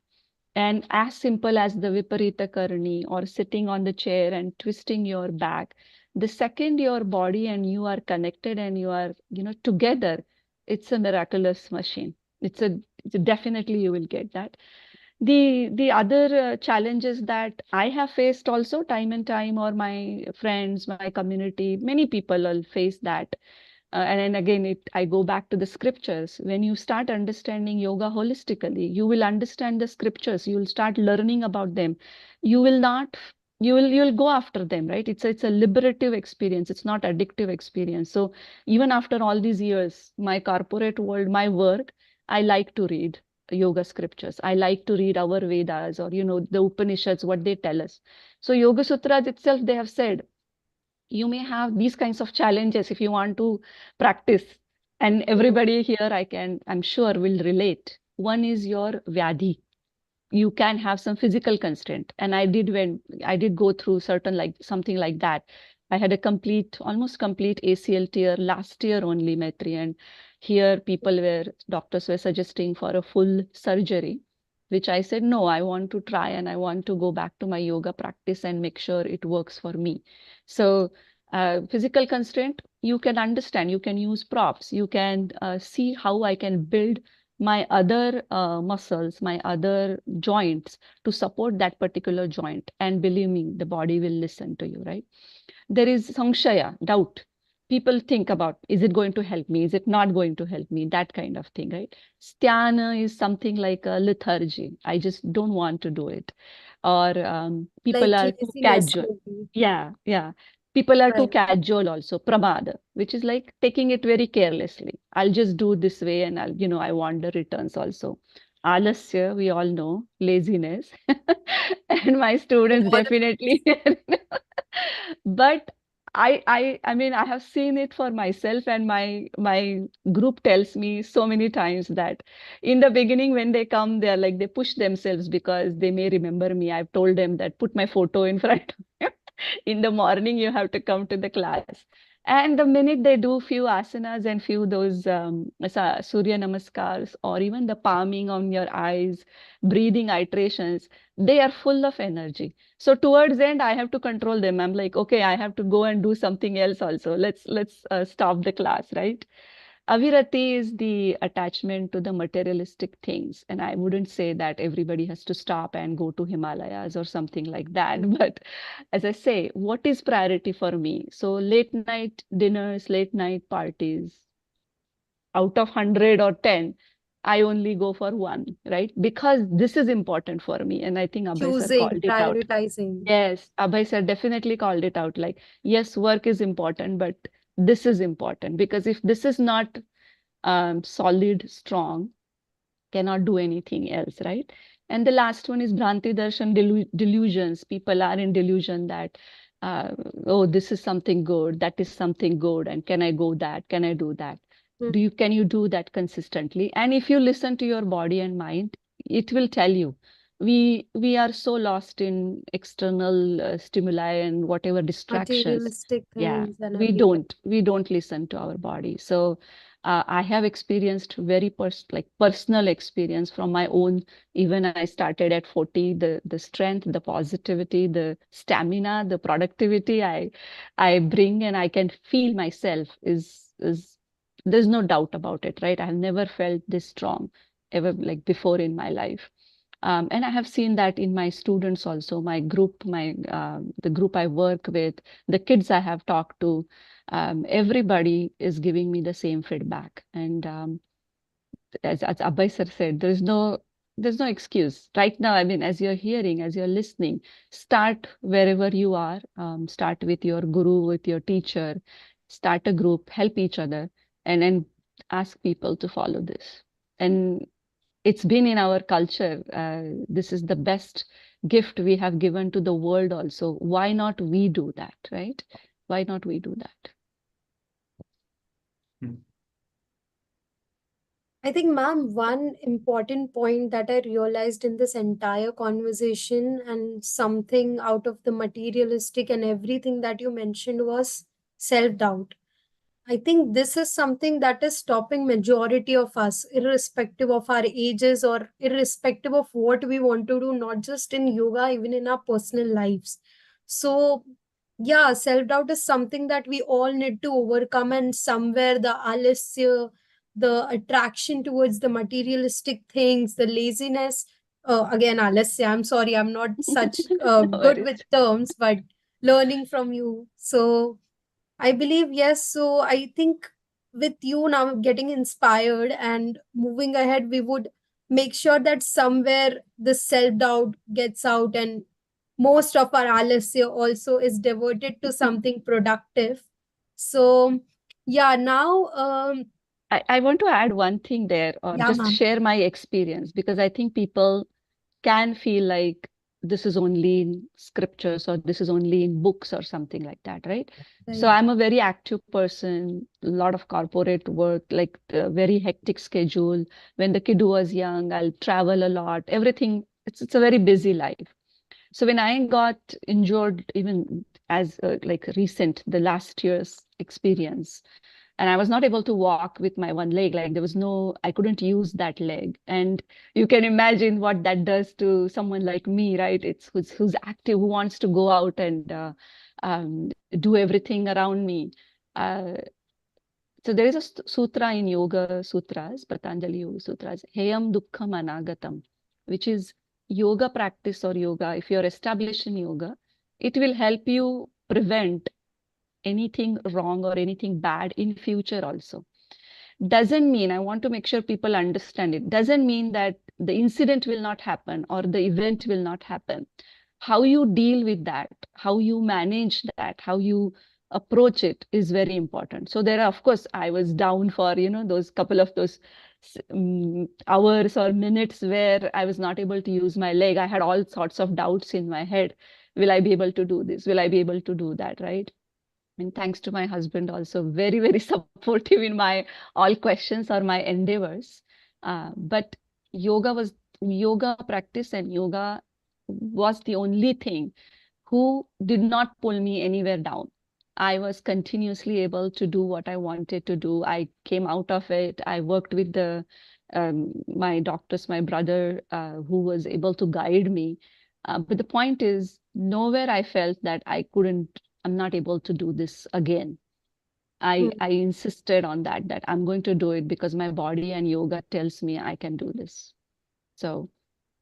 And as simple as the Viparita Karani or sitting on the chair and twisting your back, the second your body and you are connected and you are, together, it's a miraculous machine. It's definitely you will get that. The other challenges that I have faced also time and time, or my friends, my community, many people will face that. And then again, I go back to the scriptures. When you start understanding yoga holistically, you will understand the scriptures. You will start learning about them. You will not, you'll go after them, right? It's a liberative experience. It's not addictive experience. So even after all these years, my corporate world, my work, I like to read yoga scriptures. I like to read our Vedas or, the Upanishads, what they tell us. So Yoga Sutras itself, they have said, you may have these kinds of challenges if you want to practice. And everybody here, I'm sure will relate. One is your Vyadhi. You can have some physical constraint. And I did go through certain, like something like that. I had a almost complete ACL tear last year only, Maitri. And here doctors were suggesting for a full surgery, which I said, no, I want to try and I want to go back to my yoga practice and make sure it works for me. So physical constraint, you can understand, you can use props, you can see how I can build my other muscles, my other joints to support that particular joint. And believe me, the body will listen to you, right? There is samshaya, doubt. People think about, is it going to help me? Is it not going to help me? That kind of thing, right? Sthana is something like a lethargy. I just don't want to do it. Or people Like are too laziness, casual. maybe. Yeah, yeah. People are too Right. casual also, pramada, which is like taking it very carelessly. I'll just do this way and I want the returns also. Alasya, we all know, laziness. And my students All the definitely but I mean I have seen it for myself, and my group tells me so many times that in the beginning when they come, they're like they push themselves because they may remember me. I've told them that put my photo in front of you. In the morning you have to come to the class. And the minute they do few asanas and few those Surya Namaskars, or even the palming on your eyes, breathing iterations, they are full of energy. So towards the end, I have to control them. I'm like, okay, I have to go and do something else also. Let's stop the class, right? Avirati is the attachment to the materialistic things. And I wouldn't say that everybody has to stop and go to Himalayas or something like that. But as I say, what is priority for me? So late night dinners, late night parties, out of 100 or 10, I only go for one, right? Because this is important for me. And I think Abhay sir choosing, called it out. prioritizing. Yes, Abhay sir definitely called it out. Like, yes, work is important, but this is important, because if this is not solid, strong, cannot do anything else, right? And the last one is Bhranti Darshan, delusions. People are in delusion that, uh, oh, this is something good, that is something good, and can I go that? Can I do that? Hmm. Can you do that consistently? And if you listen to your body and mind, it will tell you. We are so lost in external stimuli and whatever distractions. Materialistic Yeah, things and we everything. don't listen to our body. So I have experienced very personal experience from my own. Even I started at 40, the strength, the positivity, the stamina, the productivity I bring, and I can feel myself is there's no doubt about it, right? I've never felt this strong ever, like before in my life. And I have seen that in my students also, my group, the group I work with, the kids I have talked to, everybody is giving me the same feedback. And as Abhay sir said, there's no excuse right now. I mean, as you're hearing, as you're listening, start wherever you are. Start with your guru, with your teacher. Start a group, help each other, and then ask people to follow this. And it's been in our culture. This is the best gift we have given to the world also. Why not we do that, right? Why not we do that? I think, ma'am, one important point that I realized in this entire conversation and something out of the materialistic and everything that you mentioned was self doubt. I think this is something that is stopping majority of us, irrespective of our ages or irrespective of what we want to do, not just in yoga, even in our personal lives. So, yeah, self doubt is something that we all need to overcome, and somewhere the alasya, the attraction towards the materialistic things, the laziness. Again, alasya. I'm sorry, I'm not such No good worries. with terms, but learning from you. So I believe, yes. So I think with you now getting inspired and moving ahead, we would make sure that somewhere the self doubt gets out and most of our alasya also is diverted to something productive. So, yeah, now, I want to add one thing there, or yeah, just ma'am. share my experience, because I think people can feel like this is only in scriptures or this is only in books or something like that, right? So Right. I'm a very active person, a lot of corporate work, like a very hectic schedule. When the kid was young, I'll travel a lot, everything. It's a very busy life. So when I got injured, even as like recent, the last year's experience, and I was not able to walk with my one leg, like there was no, I couldn't use that leg. And you can imagine what that does to someone like me, right? It's who's active, who wants to go out and do everything around me. Uh, so there is a sutra in Yoga Sutras, Patanjali Yoga Sutras, Heyam Dukkham Anagatam, which is yoga practice or yoga. If you're established in yoga, it will help you prevent anything wrong or anything bad in future also. Doesn't mean, I want to make sure people understand, it doesn't mean that the incident will not happen or the event will not happen. How you deal with that, how you manage that, how you approach it is very important. So there are, of course, I was down for, those couple of those hours or minutes where I was not able to use my leg. I had all sorts of doubts in my head. Will I be able to do this? Will I be able to do that? Right? And thanks to my husband, also very, very supportive in my all questions or my endeavors. But yoga was yoga practice, and yoga was the only thing who did not pull me anywhere down. I was continuously able to do what I wanted to do. I came out of it. I worked with the my doctors, my brother, who was able to guide me. But the point is, nowhere I felt that I'm not able to do this again. I insisted on that I'm going to do it because my body and yoga tells me I can do this. So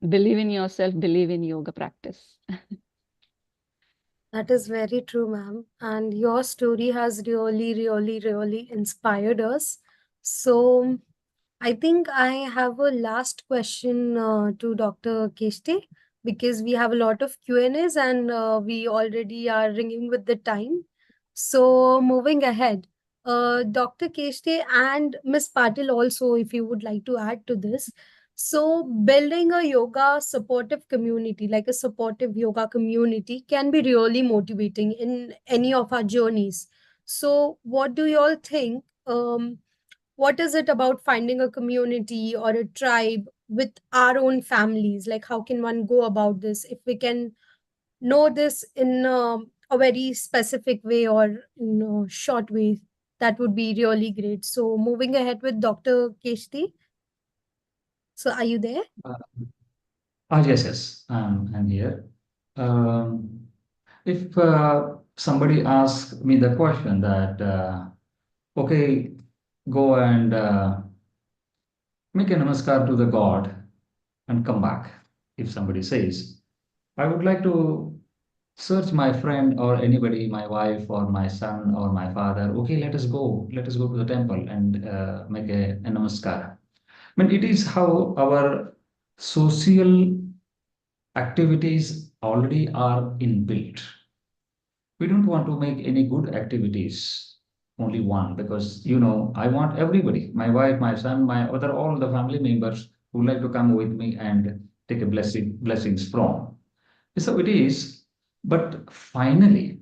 believe in yourself, believe in yoga practice. That is very true, ma'am. And your story has really, really, really inspired us. So, I think I have a last question to Dr. Keste because we have a lot of Q&As and we already are ringing with the time. So moving ahead, Dr. Keste and Miss Patil also, if you would like to add to this. So building a yoga supportive community, like a supportive yoga community, can be really motivating in any of our journeys. So what do you all think? What is it about finding a community or a tribe with our own families? Like, how can one go about this? If we can know this in a very specific way or in a short way, that would be really great. So, moving ahead with Dr. Keshti. So, are you there? Uh, yes, yes, I'm here. Um, if somebody asks me the question that, okay, go and make a namaskar to the God and come back, if somebody says, I would like to search my friend or anybody, my wife or my son or my father. Okay, let us go to the temple and make a namaskar. I mean, it is how our social activities already are inbuilt. We don't want to make any good activities only one, because I want everybody, my wife, my son, my other, all the family members who like to come with me and take a blessings from. So it is. But finally,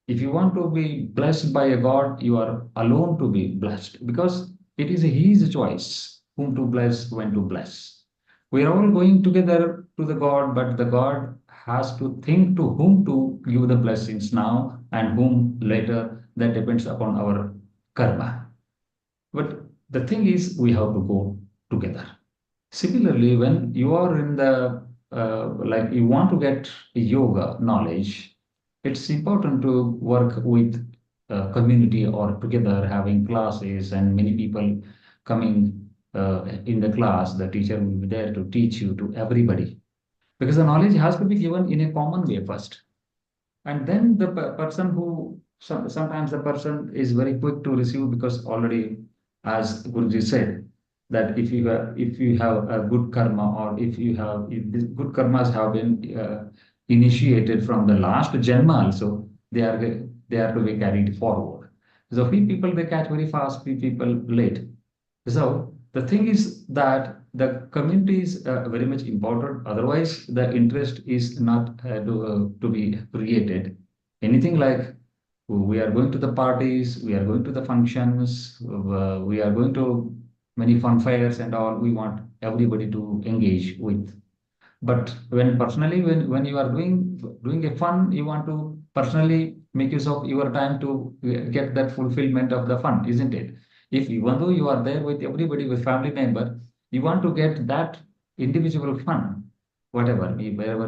if you want to be blessed by a God, you are alone to be blessed, because it is his choice. whom to bless, when to bless. We are all going together to the God, but the God has to think to whom to give the blessings now and whom later. That depends upon our karma. But the thing is, we have to go together. Similarly, when you are in the like you want to get yoga knowledge, it's important to work with community or together having classes and many people coming in the class. The teacher will be there to teach you to everybody because the knowledge has to be given in a common way first, and then the person who sometimes the person is very quick to receive because already, as Guruji said, that if you have a good karma, or if the good karmas have been initiated from the last janma also, they are to be carried forward. So few people they catch very fast, few people late. So the thing is that the community is very much important. Otherwise, the interest is not to be created. Anything like we are going to the parties, we are going to the functions, we are going to many fun fairs and all. We want everybody to engage with. But when personally, when you are doing a fun, you want to personally make use of your time to get that fulfillment of the fun, isn't it? If even though you are there with everybody, with family member, you want to get that individual fun, whatever, wherever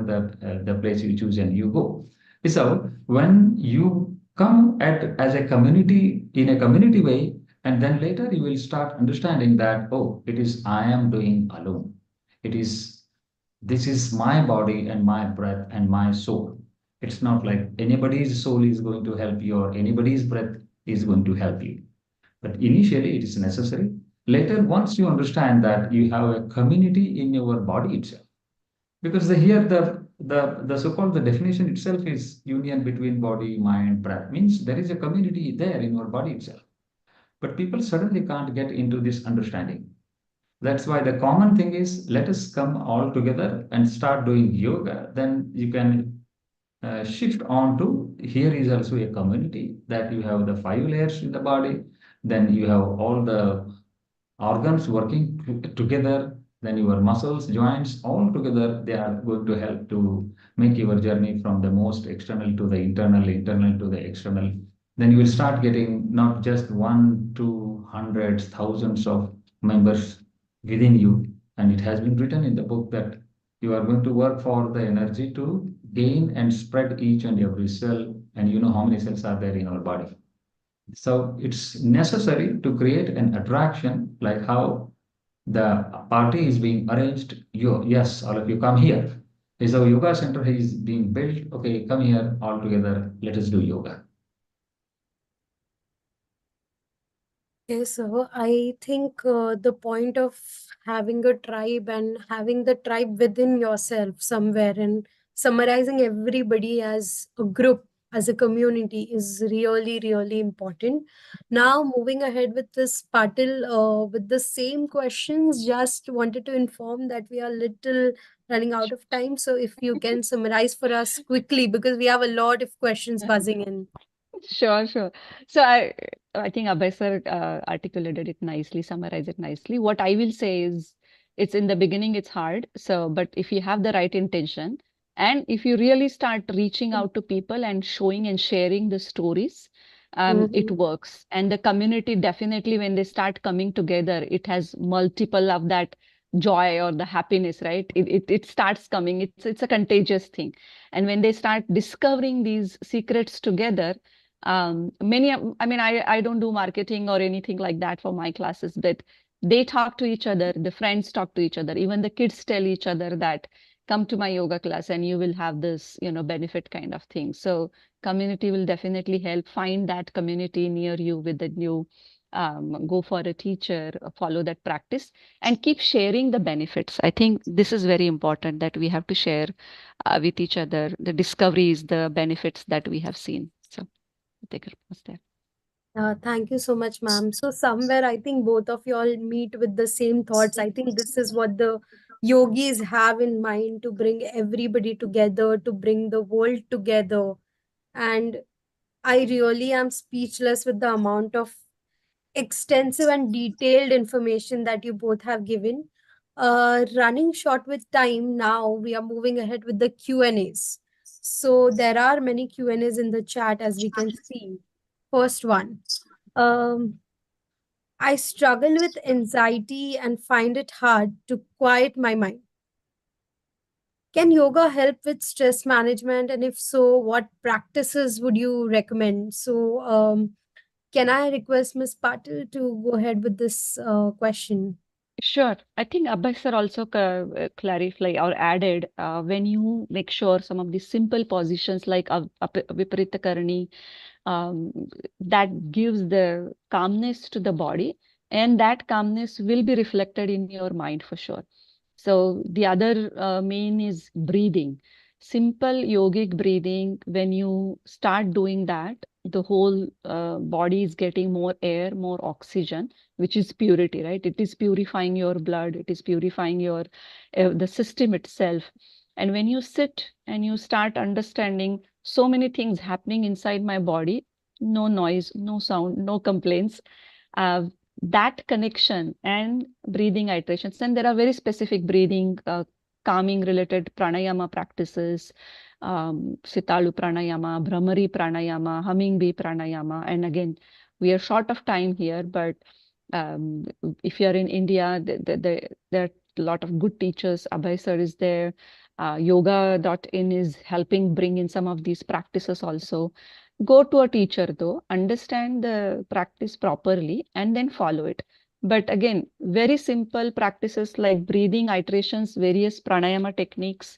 the place you choose and you go. So when you come at as a community in a community way, and then later you will start understanding that, oh, it is I am doing alone. It is this is my body and my breath and my soul. It's not like anybody's soul is going to help you or anybody's breath is going to help you. But initially, it is necessary. Later, once you understand that you have a community in your body itself, because here the so-called the definition itself is union between body, mind, breath, means there is a community there in your body itself. But people suddenly can't get into this understanding. That's why the common thing is let us come all together and start doing yoga. Then you can shift on to here is also a community that you have the five layers in the body. Then you have all the organs working together, then your muscles, joints, all together, they are going to help to make your journey from the most external to the internal, internal to the external. Then you will start getting not just one, two, hundreds, thousands of members within you. And it has been written in the book that you are going to work for the energy to gain and spread each and every cell. And you know how many cells are there in our body. So it's necessary to create an attraction like how the party is being arranged. You, yes, all of you come here. Is our yoga center is being built. Okay, come here all together. Let us do yoga. Yes, so I think the point of having a tribe and having the tribe within yourself somewhere and summarizing everybody as a group, as a community is really, really important. Now, moving ahead with this Patil, with the same questions, just wanted to inform that we are little running out of time. So if you can summarize for us quickly, because we have a lot of questions buzzing in. Sure, sure. So I think Abhay sir articulated it nicely, summarized it nicely. What I will say is, it's in the beginning, it's hard. So, but if you have the right intention, and if you really start reaching out to people and showing and sharing the stories, it Mhm. works. And the community definitely, when they start coming together, it has multiple of that joy or the happiness, right? It starts coming. It's a contagious thing. And when they start discovering these secrets together, I mean, I don't do marketing or anything like that for my classes, but they talk to each other, the friends talk to each other, even the kids tell each other that come to my yoga class and you will have this, benefit kind of thing. So community will definitely help. Find that community near you with the new, go for a teacher, follow that practice, and keep sharing the benefits. I think this is very important, that we have to share with each other the discoveries, the benefits that we have seen. So take it pause there. Thank you so much, ma'am. So somewhere I think both of y'all meet with the same thoughts. I think this is what the yogis have in mind, to bring everybody together, to bring the world together. And I really am speechless with the amount of extensive and detailed information that you both have given. Running short with time now, we are moving ahead with the Q&As. So there are many Q&As in the chat as we can see. First one. Um, I struggle with anxiety and find it hard to quiet my mind. Can yoga help with stress management? And if so, what practices would you recommend? So, can I request Ms. Patil to go ahead with this question? Sure. I think Abhay sir also clarified or added when you make sure some of the simple positions like Viparita Karani, um, that gives the calmness to the body, and that calmness will be reflected in your mind for sure. So the other main is breathing. Simple yogic breathing. When you start doing that, the whole body is getting more air, more oxygen, which is purity, right? It is purifying your blood. It is purifying your the system itself. And when you sit and you start understanding so many things happening inside my body, no noise, no sound, no complaints, uh, that connection and breathing iterations. And there are very specific breathing, calming related pranayama practices, Sitalu pranayama, Brahmari pranayama, humming bee pranayama. And again, we are short of time here, but um, if you're in India, there are a lot of good teachers. Abhay sir is there. Yoga.in is helping bring in some of these practices also. Go to a teacher though, understand the practice properly, and then follow it. But again, very simple practices like breathing iterations, various pranayama techniques,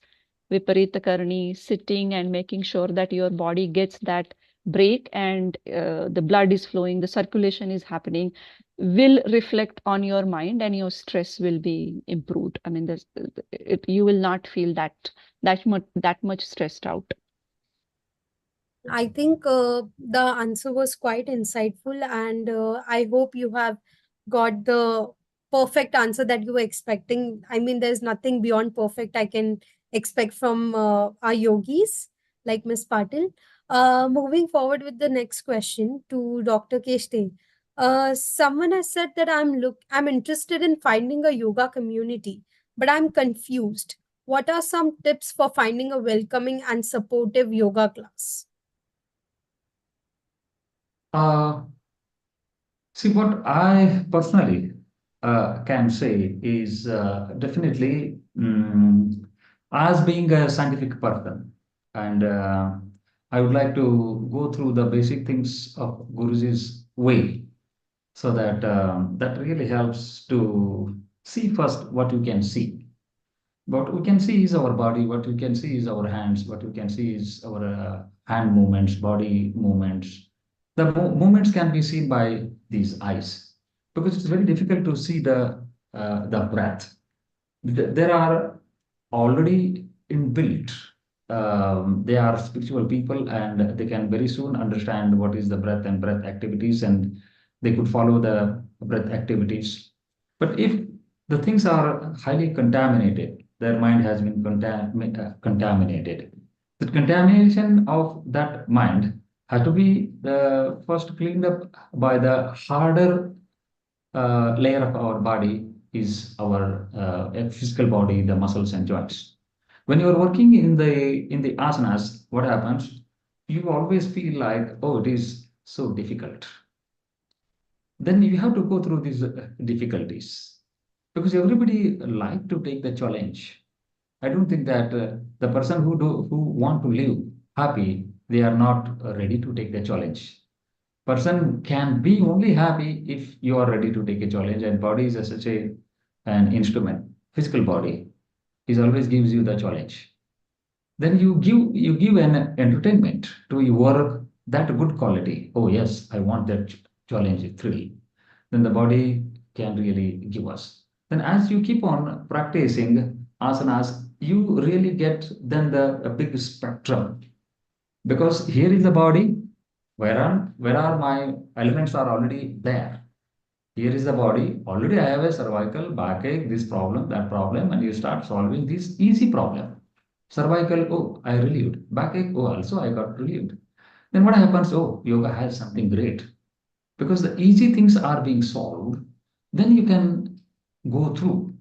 Viparita Karani, sitting and making sure that your body gets that break and the blood is flowing, the circulation is happening, will reflect on your mind and your stress will be improved. I mean, you will not feel that much stressed out. I think the answer was quite insightful, and I hope you have got the perfect answer that you were expecting. I mean, there's nothing beyond perfect I can expect from our yogis like Miss Patil. Moving forward with the next question to Dr. Keshte. Someone has said that I'm interested in finding a yoga community, but I'm confused. What are some tips for finding a welcoming and supportive yoga class? Uh, See, what I personally can say is definitely as being a scientific person, and I would like to go through the basic things of Guruji's way, so that that really helps to see first what you can see. What we can see is our body, what we can see is our hands, what we can see is our hand movements, body movements. The movements can be seen by these eyes because it's very difficult to see the breath. There are already inbuilt. They are spiritual people and they can very soon understand what is the breath and breath activities, and they could follow the breath activities. But if the things are highly contaminated, their mind has been contaminated. The contamination of that mind has to be first cleaned up by the harder layer of our body is our physical body, the muscles and joints. When you are working in the asanas, what happens? You always feel like, oh, it is so difficult. Then you have to go through these difficulties because everybody like to take the challenge. I don't think that the person who want to live happy, they are not ready to take the challenge. Person can be only happy if you are ready to take a challenge, and body is such an instrument. Physical body is always gives you the challenge. Then you give an entertainment to your work, that good quality. Oh yes, I want that challenge thrill. Then the body can really give us. Then as you keep on practicing asanas, you really get then the a big spectrum, because here is the body, where are my elements are already there. Here is the body. Already I have a cervical, backache, this problem, that problem, and you start solving this easy problem. Cervical, oh, I relieved. Backache, oh, also I got relieved. Then what happens? Oh, yoga has something great. because the easy things are being solved, then you can go through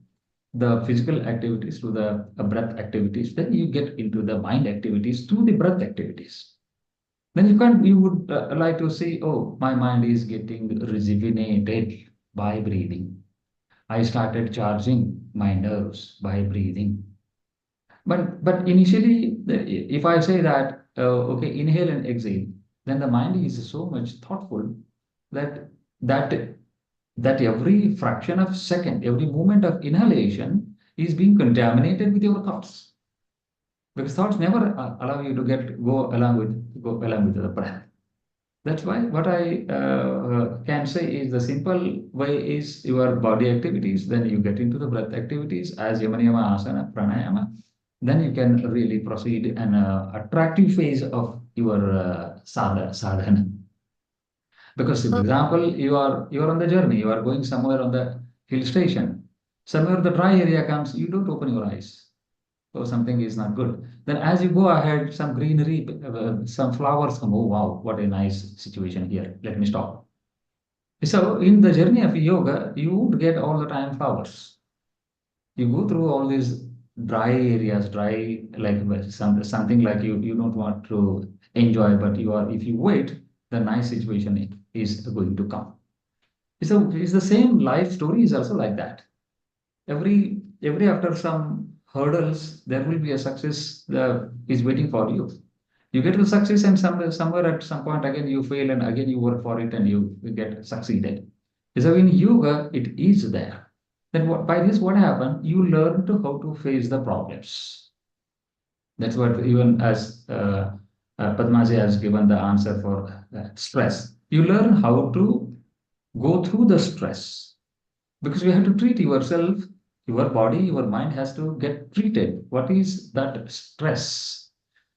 the physical activities to the breath activities, then you get into the mind activities through the breath activities. Then you would like to say, oh, my mind is getting rejuvenated by breathing. I started charging my nerves by breathing. But initially, if I say that, okay, inhale and exhale, then the mind is so much thoughtful that that that every fraction of second, every moment of inhalation is being contaminated with your thoughts, because thoughts never allow you to go along with the breath. That's why what I can say is the simple way is your body activities, then you get into the breath activities as yamaniyama asana pranayama, then you can really proceed an attractive phase of your sadhana. Because, for Uh, example, you are on the journey, you are going somewhere on the hill station. Somewhere the dry area comes, you don't open your eyes. So something is not good. Then as you go ahead, some greenery, some flowers come. Oh wow, what a nice situation here. Let me stop. So in the journey of yoga, you would get all the time flowers. You go through all these dry areas, dry like something like you don't want to enjoy, but you are if you wait, the nice situation is going to come. So it's the same life story is also like that. Every after some hurdles, there will be a success is waiting for you. You get the success, and somewhere at some point again you fail, and again you work for it, and you get succeeded. So in yoga, it is there. Then by this, what happened? You learn to how to face the problems. That's what even as Padmaji has given the answer for stress. You learn how to go through the stress, because you have to treat yourself, your body, your mind has to get treated. What is that stress?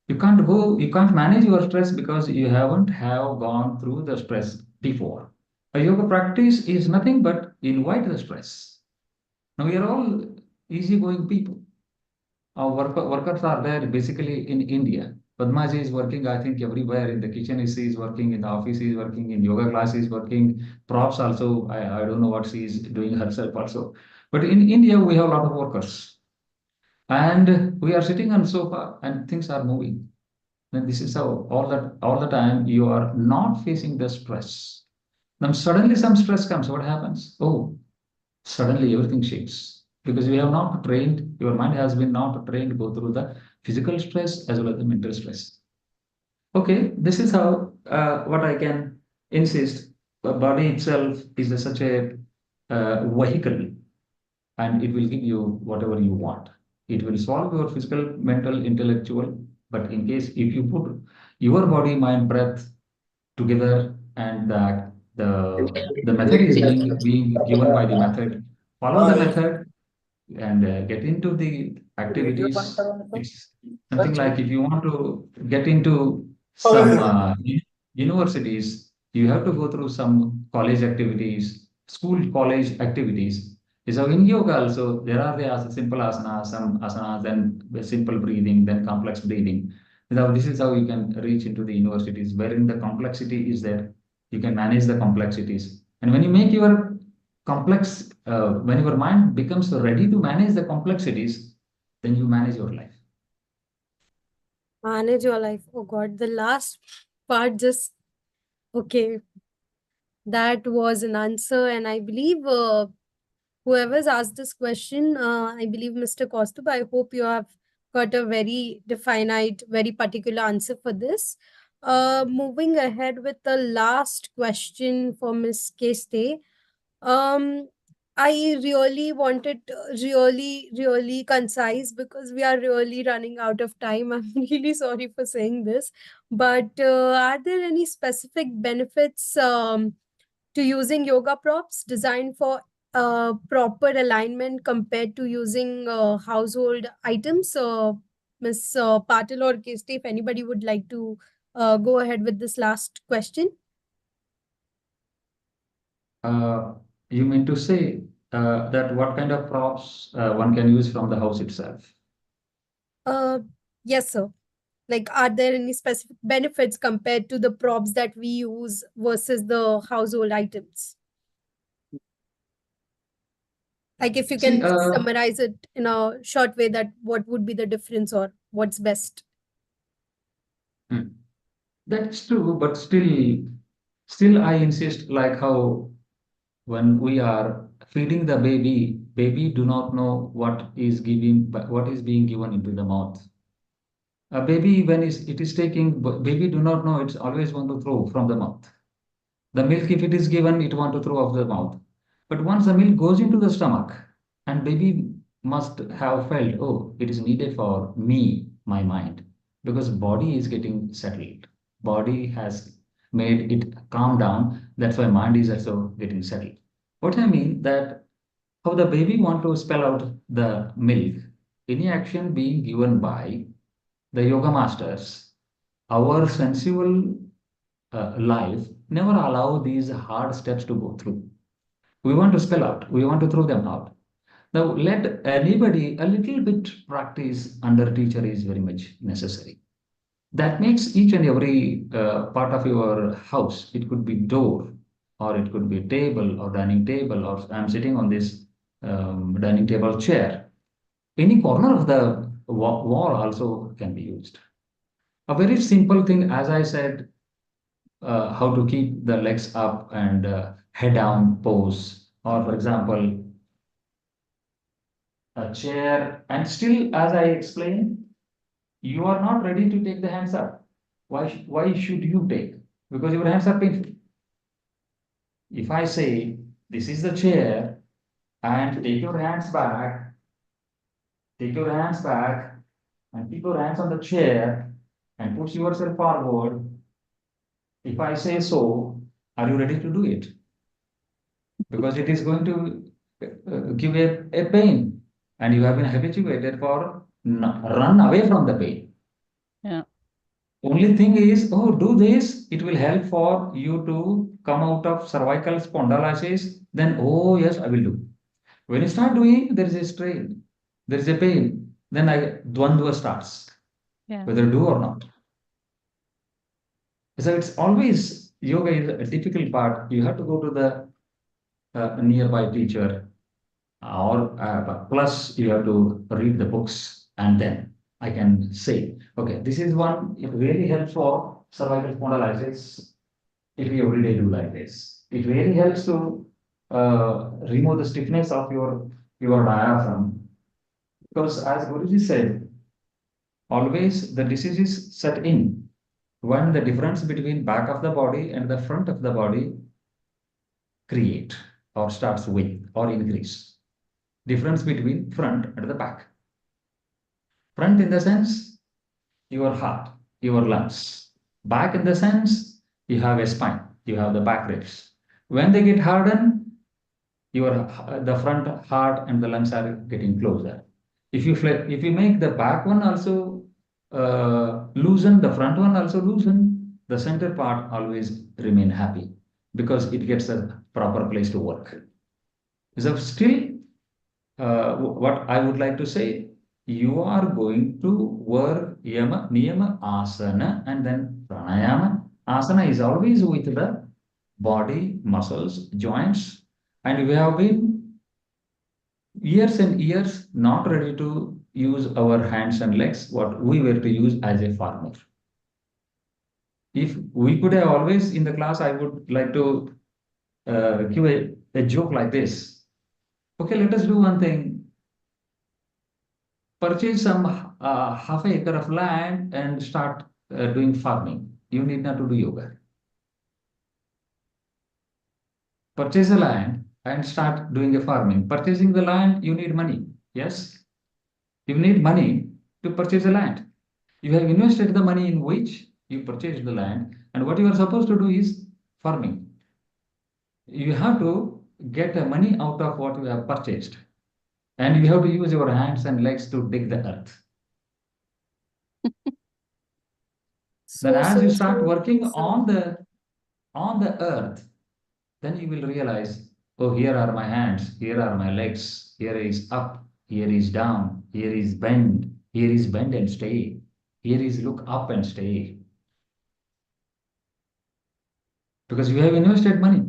You can't manage your stress because you haven't have gone through the stress before. A yoga practice is nothing but invite the stress. Now we are all easygoing people. Our workers are there basically in India. Padmaji is working, I think, everywhere. In the kitchen, she is working, in the office, he is working, in yoga class, he is working. Props also, I don't know what she is doing herself also. But in India, we have a lot of workers. And we are sitting on sofa and things are moving. Then this is how all the time you are not facing the stress. Then suddenly some stress comes. What happens? Oh, suddenly everything shakes, because we have not trained, your mind has been not trained to go through the physical stress as well as the mental stress. Okay, this is how what I can insist. The body itself is such a vehicle, and it will give you whatever you want. It will solve your physical, mental, intellectual. But in case if you put your body, mind, breath together, and that the method is being given by the method, follow the method, and get into the activities. It's something like if you want to get into some universities, you have to go through some college activities, school college activities. So in yoga also, there are the simple asanas, some asanas, then the simple breathing, then complex breathing. Now, this is how you can reach into the universities, wherein the complexity is there. You can manage the complexities. And when you make your when your mind becomes ready to manage the complexities, then you manage your life. Manage your life. Oh God, the last part just okay. That was an answer, and I believe whoever's asked this question, I believe Mr. Kostup, I hope you have got a very definite, very particular answer for this. Moving ahead with the last question for Miss Keste. Um, I really wanted really concise because we are really running out of time. I'm really sorry for saying this, but are there any specific benefits to using yoga props designed for proper alignment compared to using household items? Miss Patil or Kiste, if anybody would like to go ahead with this last question. Uh, you mean to say that what kind of props one can use from the house itself? Uh, yes, sir. Like, are there any specific benefits compared to the props that we use versus the household items? Like, if you See, can summarize it in a short way, that what would be the difference or what's best? hmm, that's true, but still I insist, like how when we are feeding the baby, baby do not know what is being given into the mouth. A baby, when it is taking, baby do not know, it's always want to throw from the mouth. The milk, if it is given, it want to throw off the mouth. But once the milk goes into the stomach, and baby must have felt, oh, it is needed for me, my mind, because body is getting settled. Body has made it calm down. That's why mind is also getting settled. What I mean that how the baby want to spell out the milk, any action being given by the yoga masters, our sensual life never allow these hard steps to go through. We want to spell out, we want to throw them out. Now, let anybody a little bit practice under teacher is very much necessary. That makes each and every part of your house. It could be door, or it could be table or dining table, or I'm sitting on this dining table chair. Any corner of the wall also can be used. A very simple thing, as I said, how to keep the legs up and head down pose, or for example, a chair. And still, as I explained, you are not ready to take the hands up. Why should you take? Because your hands are painful. If I say, this is the chair, and take your hands back, and keep your hands on the chair, and push yourself forward. If I say so, are you ready to do it? Because it is going to give a pain, and you have been habituated for run away from the pain. Yeah. Only thing is, oh, do this, it will help for you to come out of cervical spondylosis. Then, oh, yes, I will do. When you start doing, there is a strain, there is a pain. Then dvandva starts, Yeah. whether do or not. So it's always yoga is a difficult part. You have to go to the nearby teacher, or plus you have to read the books, and then I can say, okay, this is one, it really helps for cervical spondylitis if you every day do like this. It really helps to remove the stiffness of your diaphragm, because as Guruji said, always the disease is set in when the difference between back of the body and the front of the body create or starts with or increase. Difference between front and the back. Front in the sense your heart, your lungs. Back in the sense you have a spine, you have the back ribs. When they get hardened, the front heart and the lungs are getting closer. If you make the back one also loosen, the front one also loosen, the center part always remain happy because it gets a proper place to work. So still, what I would like to say, you are going to work yama, niyama, asana, and then pranayama. Asana is always with the body, muscles, joints, and we have been years and years not ready to use our hands and legs, what we were to use as a farmer. If we could have always in the class, I would like to give a joke like this. Okay, let us do one thing. Purchase some half an acre of land and start doing farming. You need not to do yoga. Purchase a land and start doing a farming. Purchasing the land, you need money. Yes, you need money to purchase the land. You have invested the money in which you purchased the land, and what you are supposed to do is farming. You have to get the money out of what you have purchased, and you have to use your hands and legs to dig the earth. Then, So, as so you start true. working So, on the earth, then you will realize, oh, here are my hands, here are my legs, here is up, here is down, here is bend and stay. Here is look up and stay. Because you have invested money.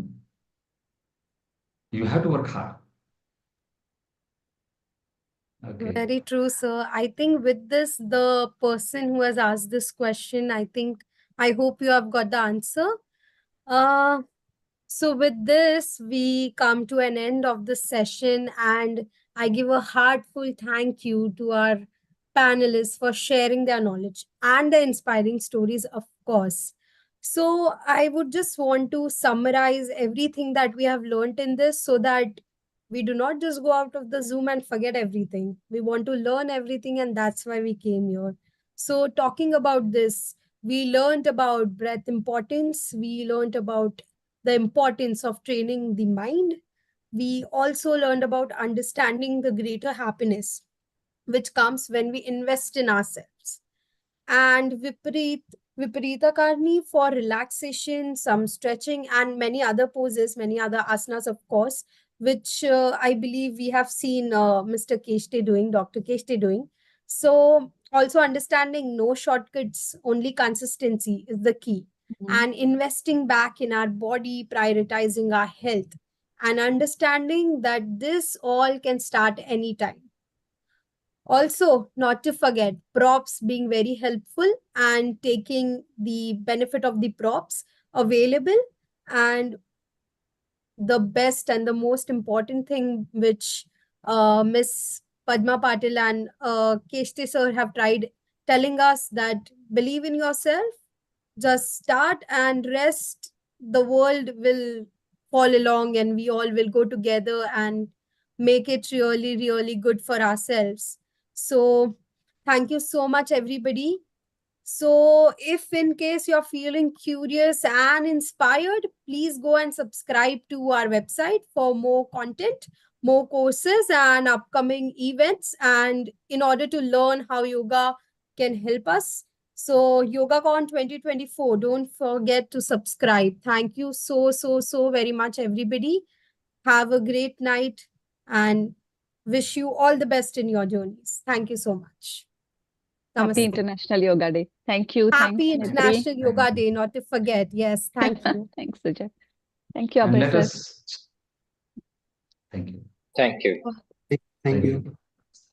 You have to work hard. Okay. Very true, sir. I think with this, the person who has asked this question, I hope you have got the answer. Uh, So, with this, we come to an end of the session, and I give a heartful thank you to our panelists for sharing their knowledge and the inspiring stories, of course. So, I would just want to summarize everything that we have learned in this so that we do not just go out of the Zoom and forget everything. We want to learn everything, and that's why we came here. So, talking about this, we learned about breath importance, we learned about the importance of training the mind. We also learned about understanding the greater happiness which comes when we invest in ourselves. And Viparita Karni for relaxation, some stretching, and many other poses, many other asanas, of course, which I believe we have seen Mr. Keste doing, Dr. Keste doing. So, also understanding no shortcuts, only consistency is the key. And investing back in our body, prioritizing our health, and understanding that this all can start anytime. Also, not to forget props being very helpful and taking the benefit of the props available. And the best and the most important thing which Miss Padma Patil and Keshte sir have tried telling us, that believe in yourself, just start and rest. The world will fall along and we all will go together and make it really, really good for ourselves. So, thank you so much, everybody. So, if in case you're feeling curious and inspired, please go and subscribe to our website for more content, more courses, and upcoming events. And in order to learn how yoga can help us. So, YogaCon 2024, don't forget to subscribe. Thank you so very much, everybody. Have a great night and wish you all the best in your journeys. Thank you so much. Happy Namaste. International Yoga Day. Thank you. Thanks, Happy Maitri. International Yoga Day, not to forget. Yes, thank you. Thanks, Sujat. Thank you, And Abhay let sir. us thank you. Thank you. Thank Thank you. you.